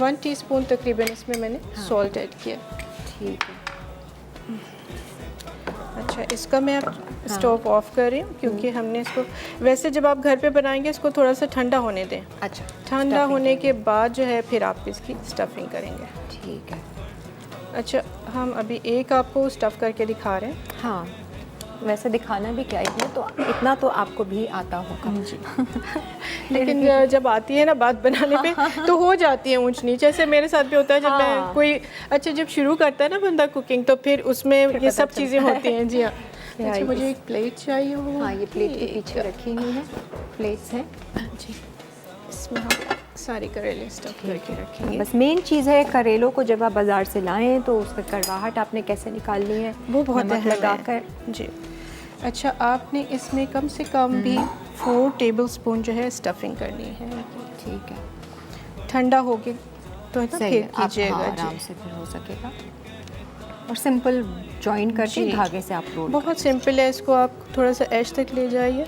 1 टीस्पून तकरीबन इसमें मैंने सॉल्ट ऐड किया। ठीक है, अच्छा, इसका मैं अब स्टोव ऑफ कर रही हूँ क्योंकि हमने इसको, वैसे जब आप घर पे बनाएंगे इसको थोड़ा सा ठंडा होने दें। अच्छा, ठंडा होने के बाद जो है फिर आप इसकी स्टफिंग करेंगे। ठीक है। अच्छा, हम अभी एक आपको स्टफ़ करके दिखा रहे हैं। हाँ, वैसे दिखाना भी क्या, इतना तो आपको भी आता होगा। जी लेकिन जब आती है ना बात बनाने पे तो हो जाती है ऊंच नीच। ऐसे मेरे साथ भी होता है जब मैं कोई, अच्छा जब शुरू करता है ना बंदा कुकिंग तो फिर उसमें ये सब चीज़ें होती हैं। जी हाँ। अच्छा, मुझे एक प्लेट चाहिए हो। हाँ, ये प्लेट के पीछे रखी हुई है, प्लेट्स हैं जी, इसमें हम सारी करेले स्टफ़ करके रखेंगे। बस मेन चीज़ है करेलों को जब आप बाज़ार से लाएं तो उसका कड़वाहट आपने कैसे निकालनी है, वो बहुत नमक लगा कर। जी। अच्छा, आपने इसमें कम से कम भी 4 टेबलस्पून जो है स्टफिंग करनी है। ठीक है, ठंडा हो गया तो सही फिर है, आप कीजिएगा। हाँ, आराम से फिर हो सकेगा। और सिंपल जॉइन करके धागे से आप रोल। बहुत सिंपल है, इसको आप थोड़ा सा एज तक ले जाइए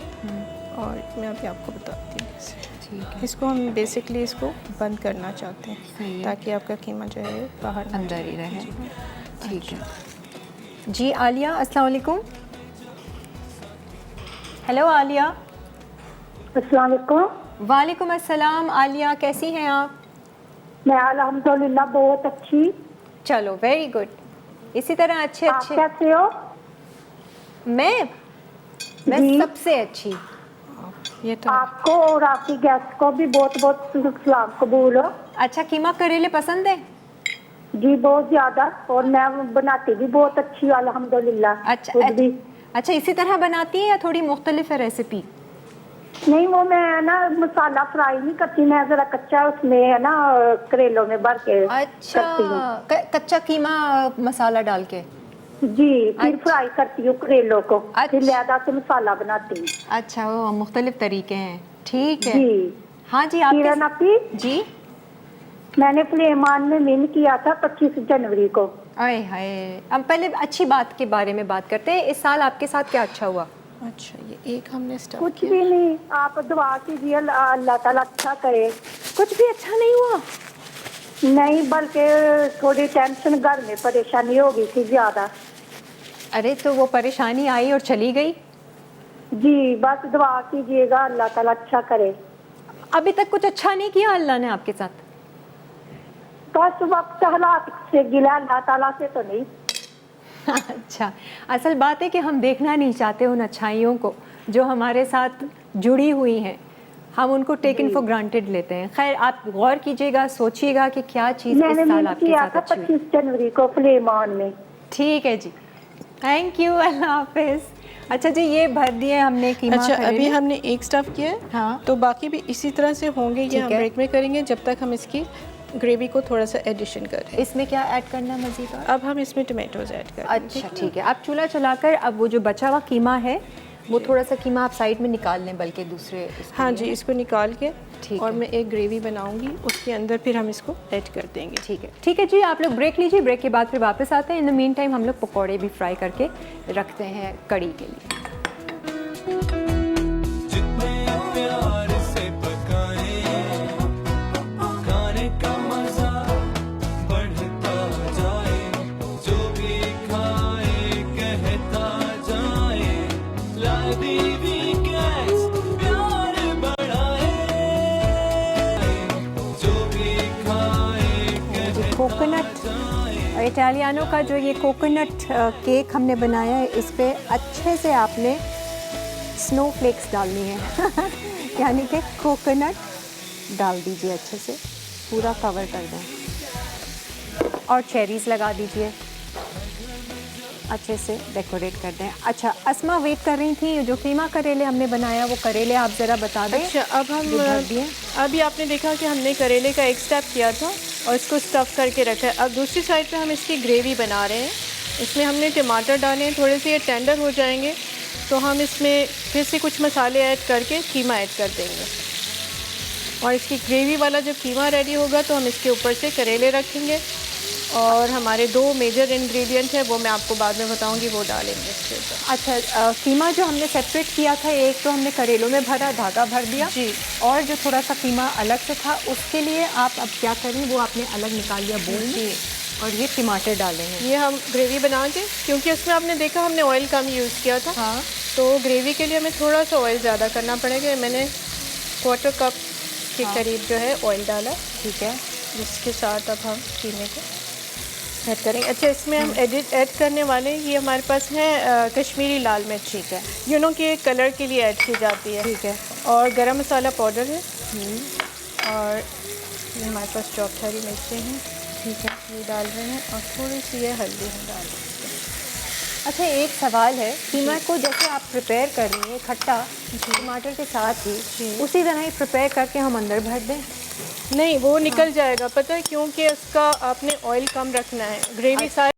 और मैं अभी आपको बताती हूँ कैसे। ठीक है, इसको हम बेसिकली इसको बंद करना चाहते सही हैं है। ताकि आपका कीमा जो है बाहर ना अंदर ही जाए। रहे। ठीक है जी। आलिया, अस्सलाम वालेकुम। हेलो आलिया। अस्सलाम वालेकुम। वालेकुम अस्सलाम। आलिया कैसी हैं आप? मैं अल्हम्दुलिल्लाह बहुत अच्छी। चलो, वेरी गुड, इसी तरह अच्छे आप अच्छे। कैसे हो? मैं जी। सबसे अच्छी। ये तो आपको और आपकी गेस्ट को भी बहुत बहुत सलाम कबूल हो। अच्छा, कीमा करेले पसंद है? जी बहुत ज्यादा, और मैं बनाती भी बहुत अच्छी हूँ अल्हम्दुलिल्लाह। अच्छा खुद भी। अच्छा, इसी तरह बनाती हैं या थोड़ी मुख्तलिफ है रेसिपी? नहीं, वो मैं ना मसाला फ्राई नहीं करती, मैं जरा कच्चा उसमें है ना करेलों में भर के अच्छा, करती हूँ। कच्चा कीमा मसाला डाल के? जी, फिर अच्छा। फ्राई करती हूँ करेलों को, अच्छा। फिर लहदा से मसाला बनाती हूँ। अच्छा, वो मुख्तलिफ तरीके हैं। ठीक है। जी। हाँ जी, किरण आप अपी, जी। मैंने फ्लेमान में विन किया था 25 जनवरी को। आए हाय, अब पहले अच्छी बात के बारे में बात करते हैं। इस साल आपके साथ क्या अच्छा हुआ? अच्छा, ये एक हमने स्टफ कुछ किया। भी नहीं, आप दुआ कीजिए अल्लाह ताला अच्छा करे। कुछ भी अच्छा नहीं हुआ? नहीं, बल्कि थोड़ी टेंशन, घर में परेशानी हो गई थी ज्यादा। अरे तो वो परेशानी आई और चली गई। जी, बस दुआ कीजिएगा अल्लाह ताला अच्छा करे। अभी तक कुछ अच्छा नहीं किया अल्लाह ने आपके साथ? बस वक्त हालात से गिला, अल्लाह ताला से तो नहीं। अच्छा, असल बात है कि हम देखना नहीं चाहते उन अच्छाइयों को जो हमारे साथ जुड़ी हुई हैं, हम उनको टेकन फॉर ग्रांटेड लेते हैं। खैर, आप गौर कीजिएगा, सोचिएगा कि क्या चीज़ मैंने इस साल विन आपके किया साथ था अच्छी हुई। 25 जनवरी को फ्लेमान में। ठीक है जी, थैंक यू, अल्लाह हाफिज़। अच्छा जी, ये भर दिए हमने कीमा। अच्छा, करेले। अभी हमने एक स्टफ़ किया है। हाँ। तो बाकी भी इसी तरह से होंगे, ये हम है। ब्रेक में करेंगे जब तक हम इसकी ग्रेवी को थोड़ा सा एडिशन कर रहे हैं। इसमें क्या ऐड करना है मज़ीद और? अब हम इसमें टमाटोज ऐड कर रहे हैं। अच्छा ठीक है, आप चूल्हा चलाकर अब वो जो बचा हुआ कीमा है वो थोड़ा सा कीमा आप साइड में निकाल लें, बल्कि दूसरे इसके हाँ लिए। जी, इसको निकाल के ठीक और है। मैं एक ग्रेवी बनाऊंगी, उसके अंदर फिर हम इसको ऐड कर देंगे। ठीक है जी, आप लोग ब्रेक लीजिए, ब्रेक के बाद फिर वापस आते हैं। इन द मीन टाइम हम लोग पकौड़े भी फ्राई करके रखते हैं कड़ी के लिए। जितने प्यार से पकाए खाने का मजा बढ़ता जाए, जो भी खाए कहता जाए लाडली गैस प्यार बढ़ाए, जो भी खाए कहता कोकोनट इटालियानो का जो ये कोकोनट केक हमने बनाया है, इस पे अच्छे से आपने स्नो फ्लेक्स डालनी है यानी कि कोकोनट डाल दीजिए, अच्छे से पूरा कवर कर दें और चेरीज़ लगा दीजिए, अच्छे से डेकोरेट कर दें। अच्छा, अस्मा वेट कर रही थी, जो कीमा करेले हमने बनाया वो करेले आप ज़रा बता दें। अच्छा, अब हम जो भर दिए। अभी आपने देखा कि हमने करेले का एक स्टेप किया था और इसको स्टफ़ करके रखा है। अब दूसरी साइड पे हम इसकी ग्रेवी बना रहे हैं। इसमें हमने टमाटर डाले हैं, थोड़े से ये टेंडर हो जाएंगे तो हम इसमें फिर से कुछ मसाले ऐड करके कीमा ऐड कर देंगे और इसकी ग्रेवी वाला जब कीमा रेडी होगा तो हम इसके ऊपर से करेले रखेंगे और हमारे दो मेजर इंग्रेडिएंट है वो मैं आपको बाद में बताऊंगी, वो डालेंगे इसके ऊपर। अच्छा, कीमा जो हमने सेपरेट किया था, एक तो हमने करेलों में भरा, धागा भर दिया जी। और जो थोड़ा सा कीमा अलग से था उसके लिए आप अब क्या करें, वो आपने अलग निकाल लिया बोल में और ये टमाटर डालेंगे। ये हम ग्रेवी बना के, क्योंकि उसमें आपने देखा हमने ऑयल कम यूज़ किया था। हाँ। तो ग्रेवी के लिए हमें थोड़ा सा ऑयल ज़्यादा करना पड़ेगा। मैंने 1/4 कप के करीब जो है ऑयल डाला। ठीक है, जिसके साथ अब हम कीमे को ऐड करेंगे। अच्छा, इसमें हम ऐड करने वाले हैं, ये हमारे पास है कश्मीरी लाल मिर्च। ठीक है, यू नो कि कलर के लिए ऐड की जाती है। ठीक है। और गरम मसाला पाउडर है और ये हमारे पास चॉप्ड हरी मिर्चें हैं। ठीक है, ये डाल रहे हैं और थोड़ी सी ये हल्दी हम डाल रहे हैं। अच्छा, एक सवाल है, कीमा को जैसे आप प्रिपेयर कर रही हैं खट्टा टमाटर के साथ ही, उसी तरह ही प्रिपेयर करके हम अंदर भर दें? नहीं, वो निकल जाएगा, पता है क्योंकि उसका आपने ऑयल कम रखना है, ग्रेवी सारी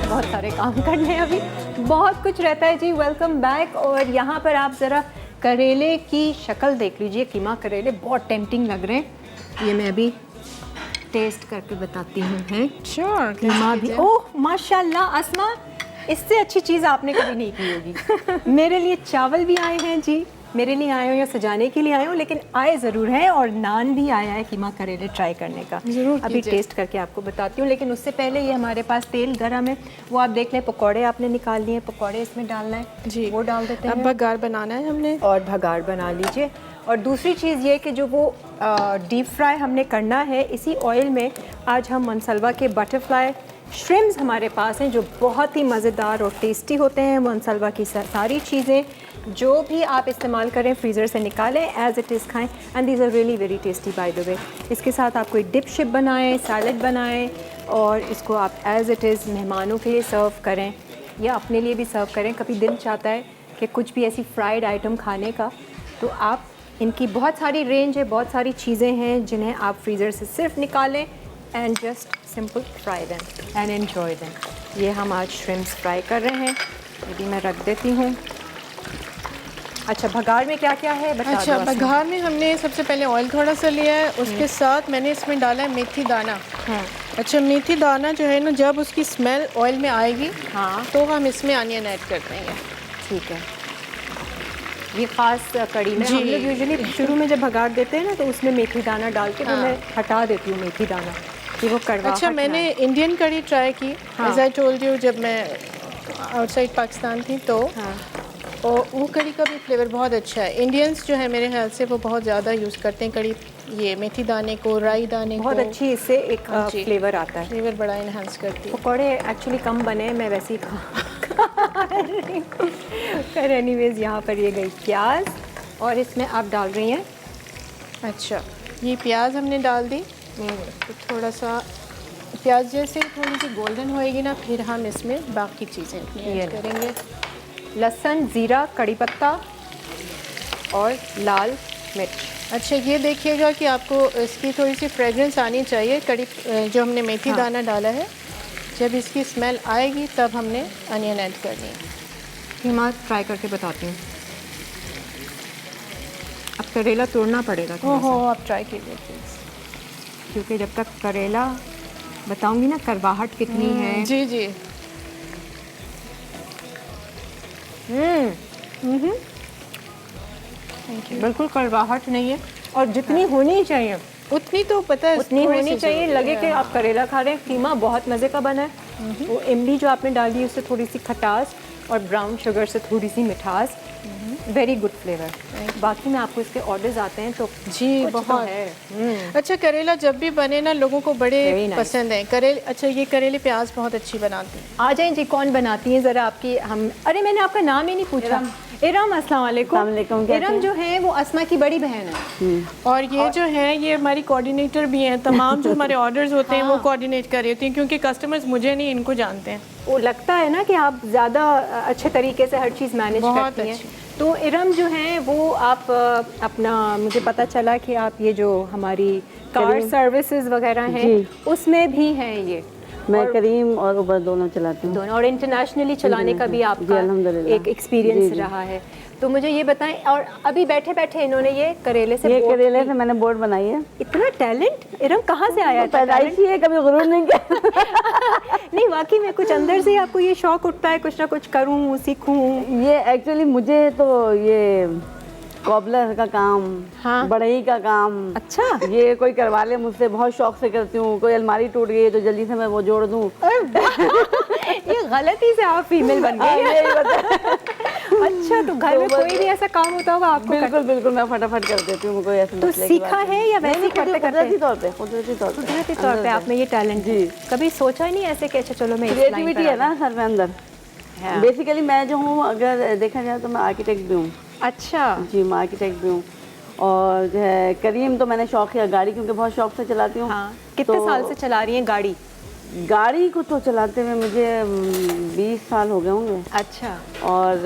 बहुत सारे काम करने हैं अभी, बहुत कुछ रहता है जी। Welcome back. और यहाँ पर आप ज़रा करेले की शक्ल देख लीजिए, कीमा करेले बहुत टेम्पटिंग लग रहे हैं। ये मैं अभी टेस्ट करके बताती हूँ। है श्योर, कीमा भी, ओह माशाल्लाह अस्मा, इससे अच्छी चीज़ आपने कभी नहीं की होगी। मेरे लिए चावल भी आए हैं जी, मेरे लिए आए हो या सजाने के लिए आए हो, लेकिन आए ज़रूर हैं। और नान भी आया है कीमा करेले ट्राई करने का, ज़रूर अभी कीजिए। टेस्ट करके आपको बताती हूँ। लेकिन उससे पहले ये हमारे पास तेल गरम है, वो आप देख लें। पकौड़े आपने निकाल लिए, पकौड़े इसमें डालना है जी, वो डाल देते अब हैं। बघार बनाना है हमने। और भगाड़ बना लीजिए। और दूसरी चीज़ ये कि जो वो डीप फ्राई हमने करना है, इसी ऑयल में आज हम मनसलवा के बटरफ्लाई श्रिम्स हमारे पास हैं जो बहुत ही मज़ेदार और टेस्टी होते हैं। मनसलवा की सारी चीज़ें जो भी आप इस्तेमाल करें फ्रीज़र से निकालें, एज़ इट इज़ खाएं। And these are really very tasty by the way. इसके साथ आप कोई डिप शिप बनाएं, सैलड बनाएं और इसको आप एज़ इट इज़ मेहमानों के लिए सर्व करें या अपने लिए भी सर्व करें। कभी दिल चाहता है कि कुछ भी ऐसी फ्राइड आइटम खाने का, तो आप इनकी बहुत सारी रेंज है, बहुत सारी चीज़ें हैं जिन्हें आप फ्रीज़र से सिर्फ निकालें and just simple fry them and enjoy them. ये हम आज श्रिम्प्स फ्राई कर रहे हैं, ये भी मैं रख देती हूँ। अच्छा, भगाड़ में क्या क्या है बता अच्छा, दो अस्मा। बघार में हमने सबसे पहले ऑयल थोड़ा सा लिया है, उसके साथ मैंने इसमें डाला है मेथी दाना। अच्छा, मेथी दाना जो है ना, जब उसकी स्मेल ऑयल में आएगी हाँ तो हम इसमें अनियन ऐड कर देंगे। ठीक है। ये ख़ास कड़ी में जी। हम लोग यूजुअली शुरू में जब भगाड़ देते हैं ना, तो उसमें मेथी दाना डाल के तो मैं हटा देती हूँ मेथी दाना कि वो कड़वा। अच्छा, मैंने इंडियन कड़ी ट्राई की, हाँ। एज आई टोल्ड यू, जब मैं आउटसाइड पाकिस्तान थी तो हाँ और वो कड़ी का भी फ्लेवर बहुत अच्छा है। इंडियंस जो है मेरे ख्याल से वो बहुत ज़्यादा यूज़ करते हैं कड़ी, ये मेथी दाने को, राई दाने को। बहुत अच्छी इससे एक हाँ जी। फ्लेवर आता है। फ्लेवर बड़ा इन्हांस करती है। पकौड़े एक्चुअली कम बने, मैं वैसे ही खा रही हूँ। पर एनीवेज यहाँ पर ये गई प्याज और इसमें आप डाल रही हैं। अच्छा, ये प्याज हमने डाल दी, तो थोड़ा सा प्याज जैसे थोड़ी सी गोल्डन होएगी ना, फिर हम इसमें बाकी चीज़ें ये ऐड करेंगे। लहसुन, ज़ीरा, कड़ी पत्ता और लाल मिर्च। अच्छा, ये देखिएगा कि आपको इसकी थोड़ी सी फ्रेगरेंस आनी चाहिए। कड़ी जो हमने मेथी दाना डाला है, जब इसकी स्मेल आएगी तब हमने अनियन ऐड करनी है। कीमा ट्राई करके बताती हूँ। अब करेला तोड़ना पड़ेगा थोड़ा ओहो, सा, आप ट्राई कीजिए प्लीज़। क्योंकि जब तक करेला बताऊंगी ना करवाहट कितनी है। जी जी। बिल्कुल करवाहट नहीं है, और जितनी होनी चाहिए उतनी तो पता है, उतनी थोड़ी होनी सी चाहिए। जरूरी लगे है। कि आप करेला खा रहे हैं। कीमा बहुत मज़े का बना है। वो इमली जो आपने डाली उससे थोड़ी सी खटास और ब्राउन शुगर से थोड़ी सी मिठास, वेरी गुड फ्लेवर। बाकी में आपको इसके ऑर्डर्स आते हैं तो जी कुछ तो बहुत है। अच्छा, करेला जब भी बने ना लोगों को बड़े Very nice. पसंद है करेले। अच्छा, ये करेले प्याज बहुत अच्छी बनाती हैं। आ जाएं जी, कौन बनाती हैं ज़रा आपकी। हम, अरे मैंने आपका नाम ही नहीं पूछा। इरम, अस्सलाम वालेकुम। इरम जो है वो अस्मा की बड़ी बहन है। और ये जो है ये हमारी कोऑर्डिनेटर भी हैं। तमाम जो हमारे ऑर्डर्स होते हैं वो कोऑर्डिनेट कर रही होती हैं, क्योंकि कस्टमर्स मुझे नहीं, इनको जानते हैं। वो लगता है ना कि आप ज़्यादा अच्छे तरीके से हर चीज़ मैनेज बहुत करती हैं। अच्छी। तो इरम जो है वो आप अपना, मुझे पता चला कि आप ये जो हमारी कार सर्विसेज वगैरह हैं उसमें भी हैं ये। मैं करीम और उबर दोनों चलाती हूँ। दोनों, और इंटरनेशनली चलाने का भी आपका अल्हम्दुलिल्लाह। एक एक्सपीरियंस जी, जी। रहा है। तो मुझे ये बताएं, और अभी बैठे बैठे इन्होंने ये करेले से ये बोर्ड करेले की- से मैंने बोर्ड बनाई है। इतना टैलेंट इरम कहाँ से आया? इतना talent? पैदाइशी है, कभी गुरूर नहीं किया। नहीं, वाकई में कुछ अंदर से आपको ये शौक उठता है कुछ ना कुछ करूँ, सीखूँ। ये एक्चुअली मुझे तो ये कॉबलर का काम, हाँ। बढ़ई का काम, अच्छा। ये कोई करवा ले मुझसे, बहुत शौक से करती हूँ। कोई अलमारी टूट गई है तो जल्दी से मैं वो जोड़ दूँ। ये गलती से आप फीमेल बन गई। यही बता। अच्छा, तो घर में कोई भी ऐसा काम होता होगा आपको बिल्कुल बिल्कुल, मैं फटाफट कर देती हूँ। कोई ऐसा तो मसले की सीखा बात है या वैसे ही करते कुदरती करते? तौर पे, कुदरती तौर पे, कुदरती तौर पे आप में ये टैलेंट जी। कभी सोचा ही नहीं ऐसे कि अच्छा चलो मैं इस line क्रिएटिविटी पर है ना सर में अंदर। हाँ। बेसिकली मैं जो हूँ, अगर देखा जाए तो मैं आर्किटेक्ट भी हूँ। अच्छा, जी, मैं आर्किटेक्ट भी हूँ। और जो है करीम तो मैंने शौक है गाड़ी, क्योंकि बहुत शौक से चलाती हूँ। हाँ। कितने तो साल से चला रही हैं गाड़ी? गाड़ी को तो चलाते हुए मुझे 20 साल हो गए होंगे। अच्छा और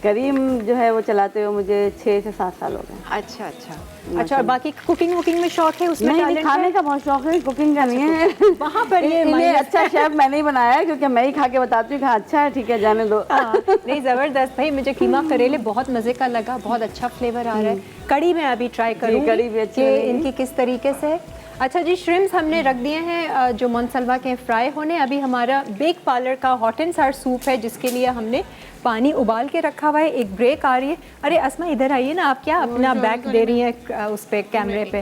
करीम जो है वो चलाते हुए मुझे 6 से 7 साल हो गए। अच्छा अच्छा अच्छा। और बाकी कुकिंग वुकिंग में शौक है, उसमें नहीं, talent खाने है? का बहुत शौक है, कुकिंग का नहीं है। वहाँ पर ये इन्हें अच्छा शेफ मैंने ही बनाया है, क्योंकि मैं ही खा के बताती हूँ कि हाँ अच्छा है, ठीक है जाने दो। नहीं ज़बरदस्त भाई, मुझे कीमा करेले बहुत मज़े का लगा, बहुत अच्छा फ्लेवर आ रहा है। कड़ी में अभी ट्राई करूँगी कड़ी भी अच्छी कि बनेगी। इनकी किस तरीके से है। अच्छा जी, श्रिम्स हमने रख दिए हैं जो मोनसलवा के फ्राई होने। अभी हमारा बेक पार्लर का हॉट एंड सार सूप है, जिसके लिए हमने पानी उबाल के रखा हुआ है। एक ब्रेक आ रही है। अरे अस्मा इधर आइए ना, आप क्या अपना बैक दे रही हैं उस पे कैमरे पे?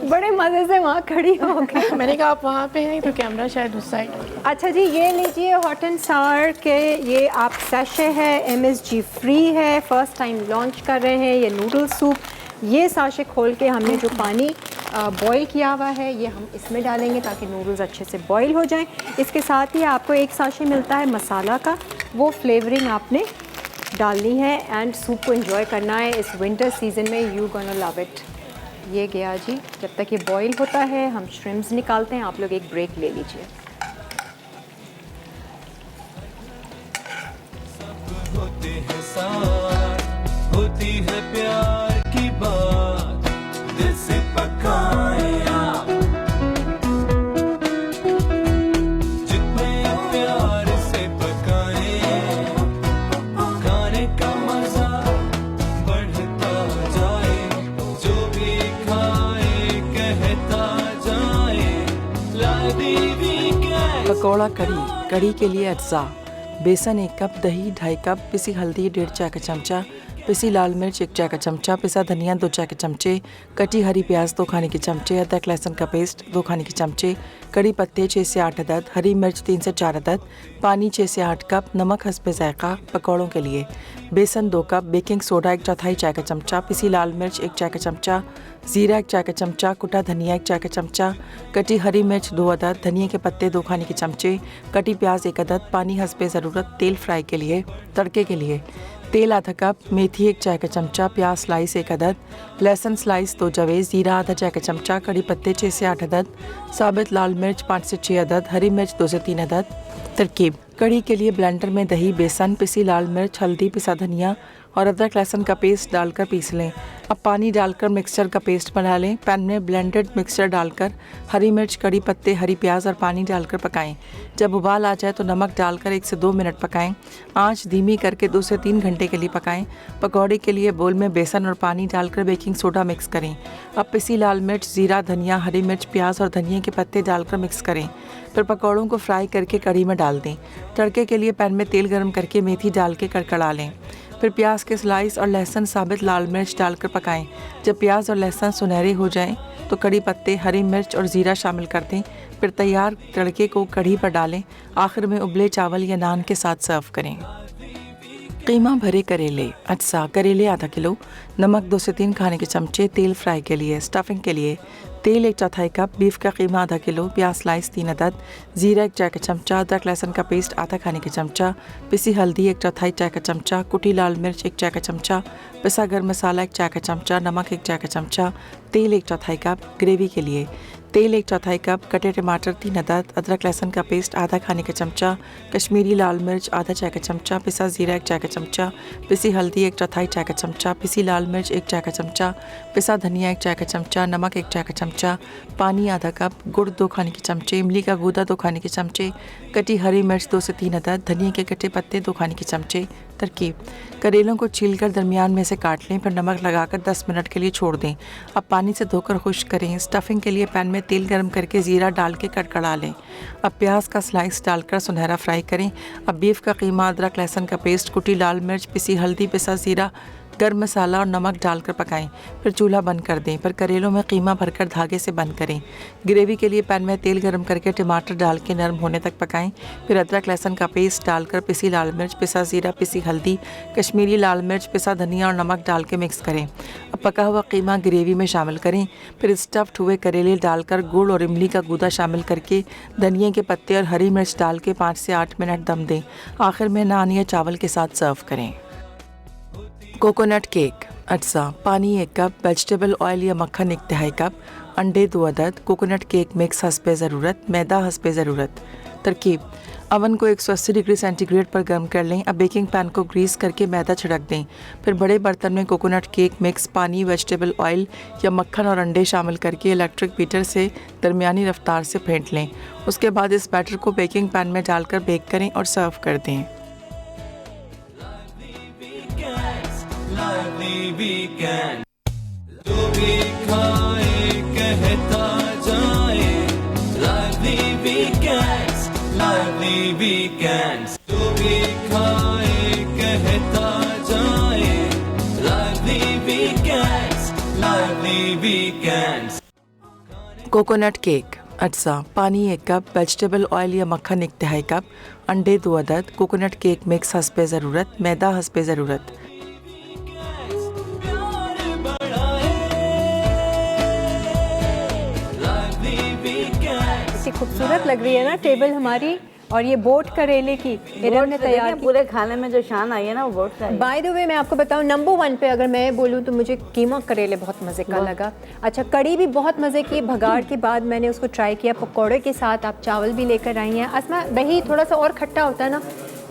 बड़े मज़े से वहाँ खड़ी हो गई। मैंने कहा आप वहाँ पे हैं तो कैमरा शायद उस साइड। अच्छा जी, ये लीजिए हॉट एंड सार के ये आप सैशे है, MSG फ्री है, फर्स्ट टाइम लॉन्च कर रहे हैं ये नूडल सूप। ये साशे खोल के हमने जो पानी बॉईल किया हुआ है ये हम इसमें डालेंगे ताकि नूडल्स अच्छे से बॉईल हो जाएं। इसके साथ ही आपको एक साशे मिलता है मसाला का, वो फ्लेवरिंग आपने डालनी है एंड सूप को एंजॉय करना है इस विंटर सीजन में। You gonna love it. ये गया जी। जब तक ये बॉईल होता है हम श्रिम्स निकालते हैं। आप लोग एक ब्रेक ले लीजिए। होते हैं साथ, होती है प्यार की बात, दिल से पकाए आप, जितने प्यार से पकाए, खाने का मजा बढ़ता जाए, जो भी खाए कहता जाए, ला दीदी के पकौड़ा कड़ी। कड़ी के लिए अज्जा: बेसन 1 कप, दही 2.5 कप, पिसी हल्दी 1.5 चाय का चमचा, पिसी लाल मिर्च 1 चाय का चमचा, पिसा धनिया 2 चाय के चमचे, कटी हरी प्याज 2 खाने के चमचे, अदरक लहसुन का पेस्ट 2 खाने के चमचे, कड़ी पत्ते 6 से 8 अदद, हरी मिर्च 3 से 4 अदद, पानी 6 से 8 कप, नमक हस्बे जायका। पकौड़ों के लिए बेसन 2 कप, बेकिंग सोडा 1/4 चाय का चमचा, पिसी लाल मिर्च 1 चाय का चमचा, ज़ीरा 1 चाय का चमचा, कुटा धनिया 1 चाय का चमचा, कटी हरी मिर्च 2 अदद, धनिया के पत्ते 2 खाने के चमचे, कटी प्याज 1 अदद, पानी हस्बे ज़रूरत। तेल फ्राई के लिए तड़के के लिए तेल आधा कप, मेथी 1 चाय का चमचा, प्याज स्लाइस 1 अदद, लहसुन स्लाइस 2 जवे, ज़ीरा आधा चाय का चमचा, कड़ी पत्ते 6 से 8 अदद, साबित लाल मिर्च 5 से 6 अदद, हरी मिर्च 2 से 3 अदद। तरकीब: कड़ी के लिए ब्लेंडर में दही, बेसन, पिसी लाल मिर्च, हल्दी, पिसा धनिया और अदरक लहसुन का पेस्ट डालकर पीस लें। अब पानी डालकर मिक्सचर का पेस्ट बना लें। पैन में ब्लेंडेड मिक्सचर डालकर हरी मिर्च, कड़ी पत्ते, हरी प्याज और पानी डालकर पकाएं। जब उबाल आ जाए तो नमक डालकर 1 से 2 मिनट पकाएं। आंच धीमी करके 2 से 3 घंटे के लिए पकाएं। पकौड़े के लिए बोल में बेसन और पानी डालकर बेकिंग सोडा मिक्स करें। अब पिसी लाल मिर्च, ज़ीरा, धनिया, हरी मिर्च, प्याज और धनिया के पत्ते डालकर मिक्स करें। फिर पकौड़ों को फ्राई करके कड़ी में डाल दें। तड़के के लिए पैन में तेल गर्म करके मेथी डाल के कड़कड़ा लें। फिर प्याज के स्लाइस और लहसुन, साबित लाल मिर्च डालकर पकाएं। जब प्याज और लहसुन सुनहरे हो जाएं तो कड़ी पत्ते, हरी मिर्च और ज़ीरा शामिल कर दें। फिर तैयार तड़के को कढ़ी पर डालें। आखिर में उबले चावल या नान के साथ सर्व करें। कीमा भरे करेले अज्जा: करेले आधा किलो, नमक 2 से 3 खाने के चमचे, तेल फ्राई के लिए। स्टफिंग के लिए तेल 1/4 कप, बीफ का कीमा आधा किलो, प्याज स्लाइस 3 अदद, ज़ीरा 1 चाय का चमचा, अदरक लहसुन का पेस्ट आधा खाने के चमचा, पिसी हल्दी 1/4 चाय का चमचा, कुटी लाल मिर्च 1 चाय का चमचा, पिसा गर्म मसाला 1 चाय का चमचा, नमक 1 चाय का चमचा, तेल 1/4 कप। ग्रेवी के लिए तेल 1/4 कप, कटे टमाटर 3 अदद, अदरक लहसुन का पेस्ट आधा खाने का चमचा, कश्मीरी लाल मिर्च आधा चाय का चमचा, पिसा ज़ीरा 1 चाय का चमचा, पिसी हल्दी 1/4 चाय का चमचा, पिसी लाल मिर्च 1 चाय का चमचा, पिसा धनिया 1 चाय का चमचा, नमक 1 चाय का चमचा, पानी आधा कप, गुड़ 2 खाने के चमचे, इमली का गूदा 2 खाने के चमचे, कटी हरी मिर्च 2 से 3 अदद, धनिया के कटे पत्ते 2 खाने के चमचे। तरकीब: करेलों को छीलकर दरमियान में से काट लें। फिर नमक लगाकर 10 मिनट के लिए छोड़ दें। अब पानी से धोकर खुश्क करें। स्टफिंग के लिए पैन में तेल गर्म करके ज़ीरा डाल के कड़कड़ा लें। अब प्याज का स्लाइस डालकर सुनहरा फ्राई करें। अब बीफ का कीमा, अदरक लहसुन का पेस्ट, कुटी लाल मिर्च, पिसी हल्दी, पिसा ज़ीरा, गर्म मसाला और नमक डालकर पकाएं। फिर चूल्हा बंद कर दें। फिर करेलों में कीमा भरकर धागे से बंद करें। ग्रेवी के लिए पैन में तेल गर्म करके टमाटर डाल के नरम होने तक पकाएं। फिर अदरक लहसुन का पेस्ट डालकर पिसी लाल मिर्च, पिसा ज़ीरा, पिसी हल्दी, कश्मीरी लाल मिर्च, पिसा धनिया और नमक डाल के मिक्स करें। अब पका हुआ कीमा ग्रेवी में शामिल करें। फिर स्टफ्ड हुए करेले डालकर गुड़ और इमली का गूदा शामिल करके धनिया के पत्ते और हरी मिर्च डाल के 5 से 8 मिनट दम दें। आखिर में नान या चावल के साथ सर्व करें। कोकोनट केक अज्जा: पानी 1 कप, वेजिटेबल ऑयल या मक्खन 1/2 कप, अंडे 2 अदद, कोकोनट केक मिक्स हस्बे ज़रूरत, मैदा हस्बे ज़रूरत। तरकीब: अवन को 180 डिग्री सेंटीग्रेड पर गर्म कर लें। अब बेकिंग पैन को ग्रीस करके मैदा छिड़क दें। फिर बड़े बर्तन में कोकोनट केक मिक्स, पानी, वेजिटेबल ऑयल या मक्खन और अंडे शामिल करके इलेक्ट्रिक बीटर से दरमियानी रफ्तार से फेंट लें। उसके बाद इस बैटर को बेकिंग पैन में डालकर बेक करें और सर्व कर दें। lively weekend, जो भी खाए कहता जाए, lively weekends, lively weekends, जो भी खाए कहता जाए, lively weekends, lively weekends। Coconut cake अज्जा: पानी 1 कप, वेजिटेबल ऑयल या मक्खन 1 तिहाई कप, अंडे 2 अदद, कोकोनट केक मिक्स हस्बे ज़रूरत, मैदा हस्बे ज़रूरत। खूबसूरत लग रही है ना टेबल हमारी, और ये बोट करेले की इरम ने तैयार की। पूरे खाने में जो शान आई है ना वो बोट का है। बाय द वे मैं आपको बताऊं, नंबर 1 पे अगर मैं बोलूं तो मुझे कीमा करेले बहुत मज़े का लगा। अच्छा, कड़ी भी बहुत मज़े की। भगाड़ के बाद मैंने उसको ट्राई किया पकौड़े के साथ। आप चावल भी लेकर आई हैं। असमा, दही थोड़ा सा और खट्टा होता है ना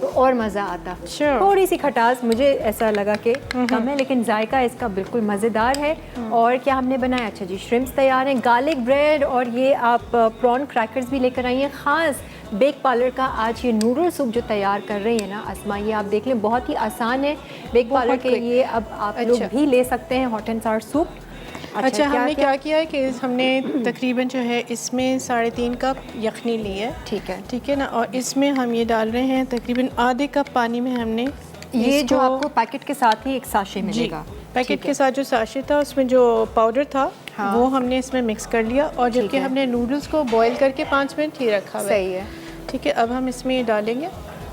तो और मज़ा आता। थोड़ी सी खटास मुझे ऐसा लगा कि कम है, लेकिन जायका इसका बिल्कुल मज़ेदार है। और क्या हमने बनाया? अच्छा जी, श्रिम्प्स तैयार हैं, गार्लिक ब्रेड, और ये आप प्रॉन क्रैकर्स भी लेकर आई हैं। ख़ास बेक पार्लर का आज ये नूडल सूप जो तैयार कर रही है ना असमा, ये आप देख लें, बहुत ही आसान है बेक पार्लर के। ये अब आप लोग भी ले सकते हैं, हॉट एंड सावर सूप। अच्छा, हमने क्या किया है कि हमने तकरीबन जो है इसमें 3.5 कप यखनी ली है। ठीक है, ठीक है ना। और इसमें हम ये डाल रहे हैं तकरीबन आधे कप पानी में। हमने ये जो आपको पैकेट के साथ ही एक साशे मिलेगा, पैकेट के साथ जो साशे था उसमें जो पाउडर था वो हमने इसमें मिक्स कर लिया। और जबकि हमने नूडल्स को बॉईल करके 5 मिनट ही रखा हुआ है। सही है, ठीक है। अब हम इसमें डालेंगे।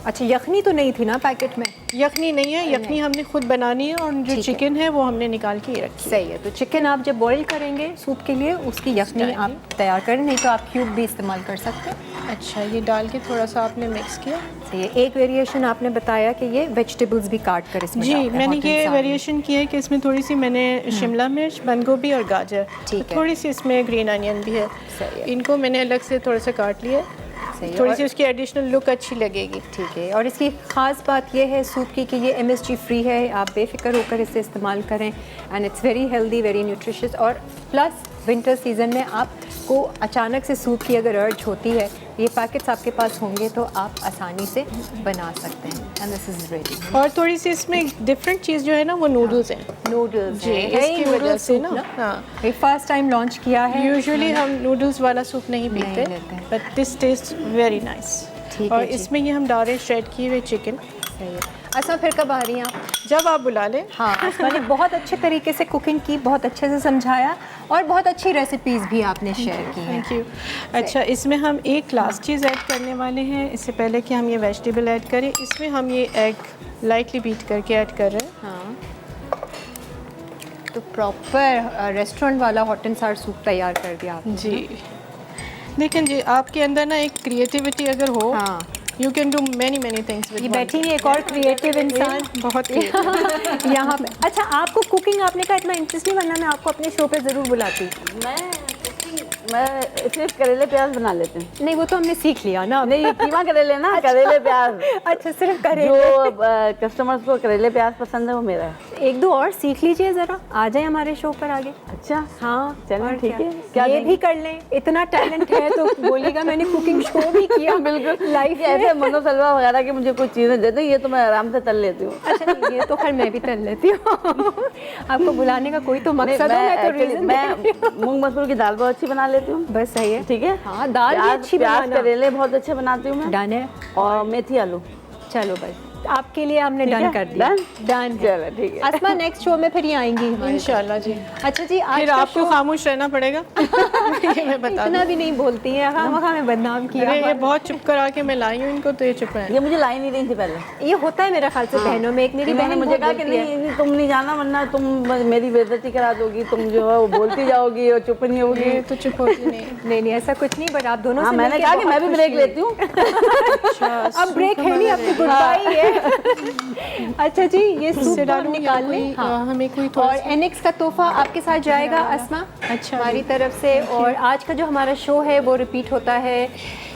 अच्छा, यखनी तो नहीं थी ना पैकेट में? यखनी नहीं है, यखनी हमने खुद बनानी है। और जो चिकन है वो हमने निकाल के रखी। सही है। तो चिकन आप जब बॉईल करेंगे सूप के लिए, उसकी यखनी आप तैयार करें, नहीं तो आप क्यूब भी इस्तेमाल कर सकते हैं। अच्छा, ये डाल के थोड़ा सा आपने मिक्स किया। सही है। एक वेरिएशन आपने बताया कि ये वेजिटेबल्स भी काट कर इसमें जी, डालते हैं। मैंने ये वेरिएशन किया है कि इसमें थोड़ी सी मैंने शिमला मिर्च, बंद गोभी और गाजर, थोड़ी सी इसमें ग्रीन अनियन भी है। सही है। इनको मैंने अलग से थोड़ा सा काट लिया। थोड़ी सी उसकी एडिशनल लुक अच्छी लगेगी। ठीक है। और इसकी ख़ास बात ये है सूप की कि ये MSG फ्री है। आप बेफिक्र होकर इसे इस्तेमाल करें, and it's very healthy, very nutritious. और प्लस विंटर सीज़न में आपको अचानक से सूप की अगर अर्ज होती है, ये पैकेट्स आपके पास होंगे तो आप आसानी से बना सकते हैं। And this is ready. और थोड़ी सी इसमें डिफरेंट चीज़ जो है ना वो नूडल्स हैं। नूडल्स जी, इसकी वजह से ना, हाँ, ये फर्स्ट टाइम लॉन्च किया है। यूजुअली हम नूडल्स वाला सूप नहीं पीते, but this taste very nice. और इसमें ये हम डाल रहे हैं श्रेड किए हुए चिकन। सही है। अच्छा, फिर कब आ रही हैं आप? जब आप बुला लें। हाँ, मैंने बहुत अच्छे तरीके से कुकिंग की, बहुत अच्छे से समझाया, और बहुत अच्छी रेसिपीज़ भी आपने शेयर की हैं। Thank you. अच्छा, इसमें हम एक लास्ट चीज़ ऐड करने वाले हैं। इससे पहले कि हम ये वेजिटेबल ऐड करें, इसमें हम ये एग लाइटली बीट करके ऐड कर रहे हैं। हाँ, तो प्रॉपर रेस्टोरेंट वाला हॉट एंड सावर सूप तैयार कर दिया आपने। जी, लेकिन जी आपके अंदर ना एक क्रिएटिविटी अगर हो, हाँ, you can do many things with. ये बैठी नहीं एक और क्रिएटिव इंसान बहुत यहाँ पे। अच्छा, आपको कुकिंग आपने कहा इतना इंटरेस्ट नहीं, वरना मैं आपको अपने शो पे ज़रूर बुलाती। मैं सिर्फ करेले प्याज बना लेते हैं। नहीं, वो तो हमने सीख लिया ना। नहीं, कीमा करेले ना, करेले प्याज। अच्छा, सिर्फ करेले। जो कस्टमर्स को करेले प्याज पसंद है वो मेरा है। एक दो और सीख लीजिए ज़रा, आ जाए हमारे शो पर आगे। अच्छा, हाँ, चलिए ठीक है। क्या ये भी कर लें? इतना टैलेंट है तो बोलिएगा मैंने कुकिंग शो भी किया। बिल्कुल लाइफ ऐसे मनो सलवा वगैरह की मुझे कुछ चीज़ें देते हैं, ये तो मैं आराम से तल लेती हूँ। अच्छा, नहीं, ये तो खैर मैं भी तल लेती हूँ। आपको बुलाने का कोई तो मकसद है। मैं मूंग मसूर की दाल बहुत अच्छी बना लेती हूँ। बस सही है। ठीक है। हाँ, दाल भी अच्छी बनाना। करेले बहुत अच्छे बनाती हूँ मैं। डन है। और मेथी आलू। चलो बस, आपके लिए हमने डन कर दिया। डन। चलो ठीक है। अस्मा नेक्स्ट शो में फिर ये आएंगी इंशाल्लाह जी। अच्छा जी, आज फिर आपको खामोश रहना पड़ेगा। ये मैं बता इतना भी नहीं बोलती है, खामखा में बदनाम किया। ये बहुत चुप करा के मैं लाई हूँ इनको, तो ये चुप है। ये मुझे लाई नहीं रही थी पहले। ये होता है मेरा ख्याल से बहनों में। एक मेरी बहन मुझे कहा कि नहीं तुम नहीं जाना, वरना तुम मेरी बेइज्जती करा दोगी, तुम जो है वो बोलती जाओगी और चुप नहीं होगी। तो चुप होती नहीं। नहीं, ऐसा कुछ नहीं, बट आप दोनों से मैंने कहा कि मैं भी ब्रेक लेती हूँ। अब ब्रेक है नहीं, आपकी गुड बाय है। अच्छा जी, ये सूप तो हम निकाल लें। हाँ। हमें कोई और एनेक्स का तोहफा आपके साथ जाएगा अस्मा, अच्छा हमारी तरफ से। और आज का जो हमारा शो है वो रिपीट होता है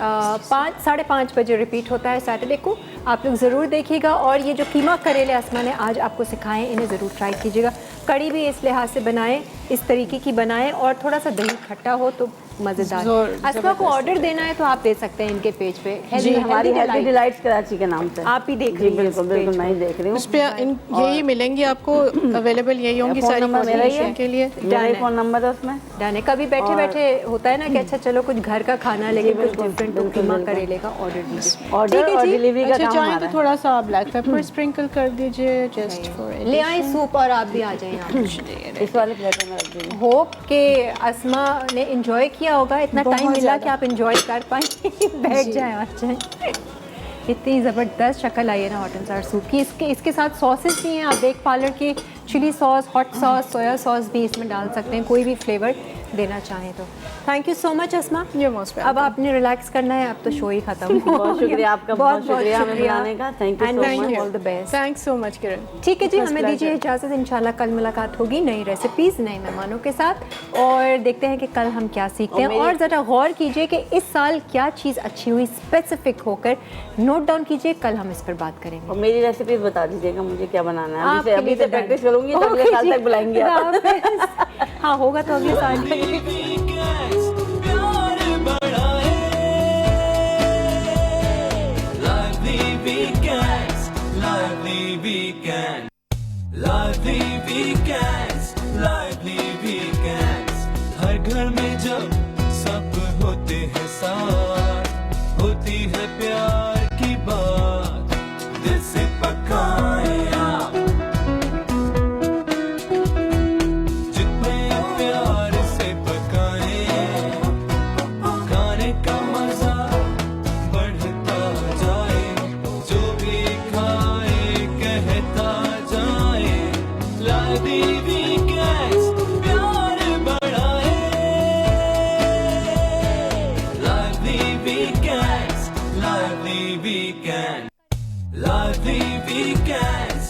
5:30 बजे रिपीट होता है सैटरडे को। आप लोग ज़रूर देखिएगा। और ये जो कीमा करेले अस्मा ने आज आपको सिखाए, इन्हें ज़रूर ट्राई कीजिएगा। कड़ी भी इस लिहाज से बनाएं, इस तरीके की बनाएं, और थोड़ा सा दही खट्टा हो तो मज़ेदार। अस्मा को ऑर्डर देना है तो आप दे सकते हैं इनके पेज पे। जी, हमारी हेल्दी डिलाइट्स कराची के नाम से आप ही देख रही हैं। बिल्कुल बिल्कुल, मैं ही देख रही हूँ। उस पे यही मिलेंगे आपको, अवेलेबल यही होंगी सारी कोऑर्डिनेशन के लिए। मेरा ही फ़ोन नंबर है उसमें। डाने कभी बैठे बैठे होता है ना कि अच्छा चलो कुछ घर का खाना, लेकिन कुछ डिफरेंट, तो कीमा करेले का ऑर्डर दीजिए। ऑर्डर और डिलीवरी का अच्छा, काम चाहें हमारा तो है। थोड़ा सा ब्लैक पेपर स्प्रिंकल कर दीजिए जस्ट फॉर ले आए सूप और आप भी आ जाएं यहाँ। इस वाले प्लेट में रख दीजिए। होप के अस्मा ने एंजॉय किया होगा, इतना टाइम मिला कि आप एंजॉय कर पाए। बैठ जाए आ जाए। इतनी ज़बरदस्त शक्ल आई है ना हॉट एंड सावर सूप की। इसके साथ सॉसेस भी हैं, आप देख पार्लर की chilli sauce, hot sauce, soya sauce भी इसमें डाल सकते हैं, कोई भी फ्लेवर देना चाहें तो। थैंक यू सो मच अस्मा। अब अब आपने रिलैक्स करना है, अब तो शो ही खत्म हो बहुत शुक्रिया आपका, बहुत शुक्रिया हमें बुलाने का। Thank you so much, all the best. Thanks so much Kiran. ठीक है जी, हमें दीजिए इजाज़त। इंशाल्लाह कल मुलाकात होगी नई रेसिपीज़, नए मेहमानों के साथ, और देखते हैं कि कल हम क्या सीखते हैं। और ज़रा गौर कीजिए कि इस साल क्या चीज़ अच्छी हुई, स्पेसिफिक होकर नोट डाउन कीजिए, कल हम इस पर बात करेंगे। और मेरी रेसिपीज बता दीजिएगा मुझे क्या बनाना है। आपके अभी लिए से तो प्रैक्टिस करूंगी तो अगले साल तक बुलाएंगे आप। हाँ होगा तो अगले साल ही। Lively weekends, lively weekends, हर घर में जब सब होते हैं साथ, होती है प्यार की बात, दिल से पकाएं आप, जितने प्यार से पकाएं, खाने का मजा बढ़ता जाए, जो भी खाए कहता जाए, lively weekends, प्यार बढ़ाए, lively weekends, lively weekends, lively weekends,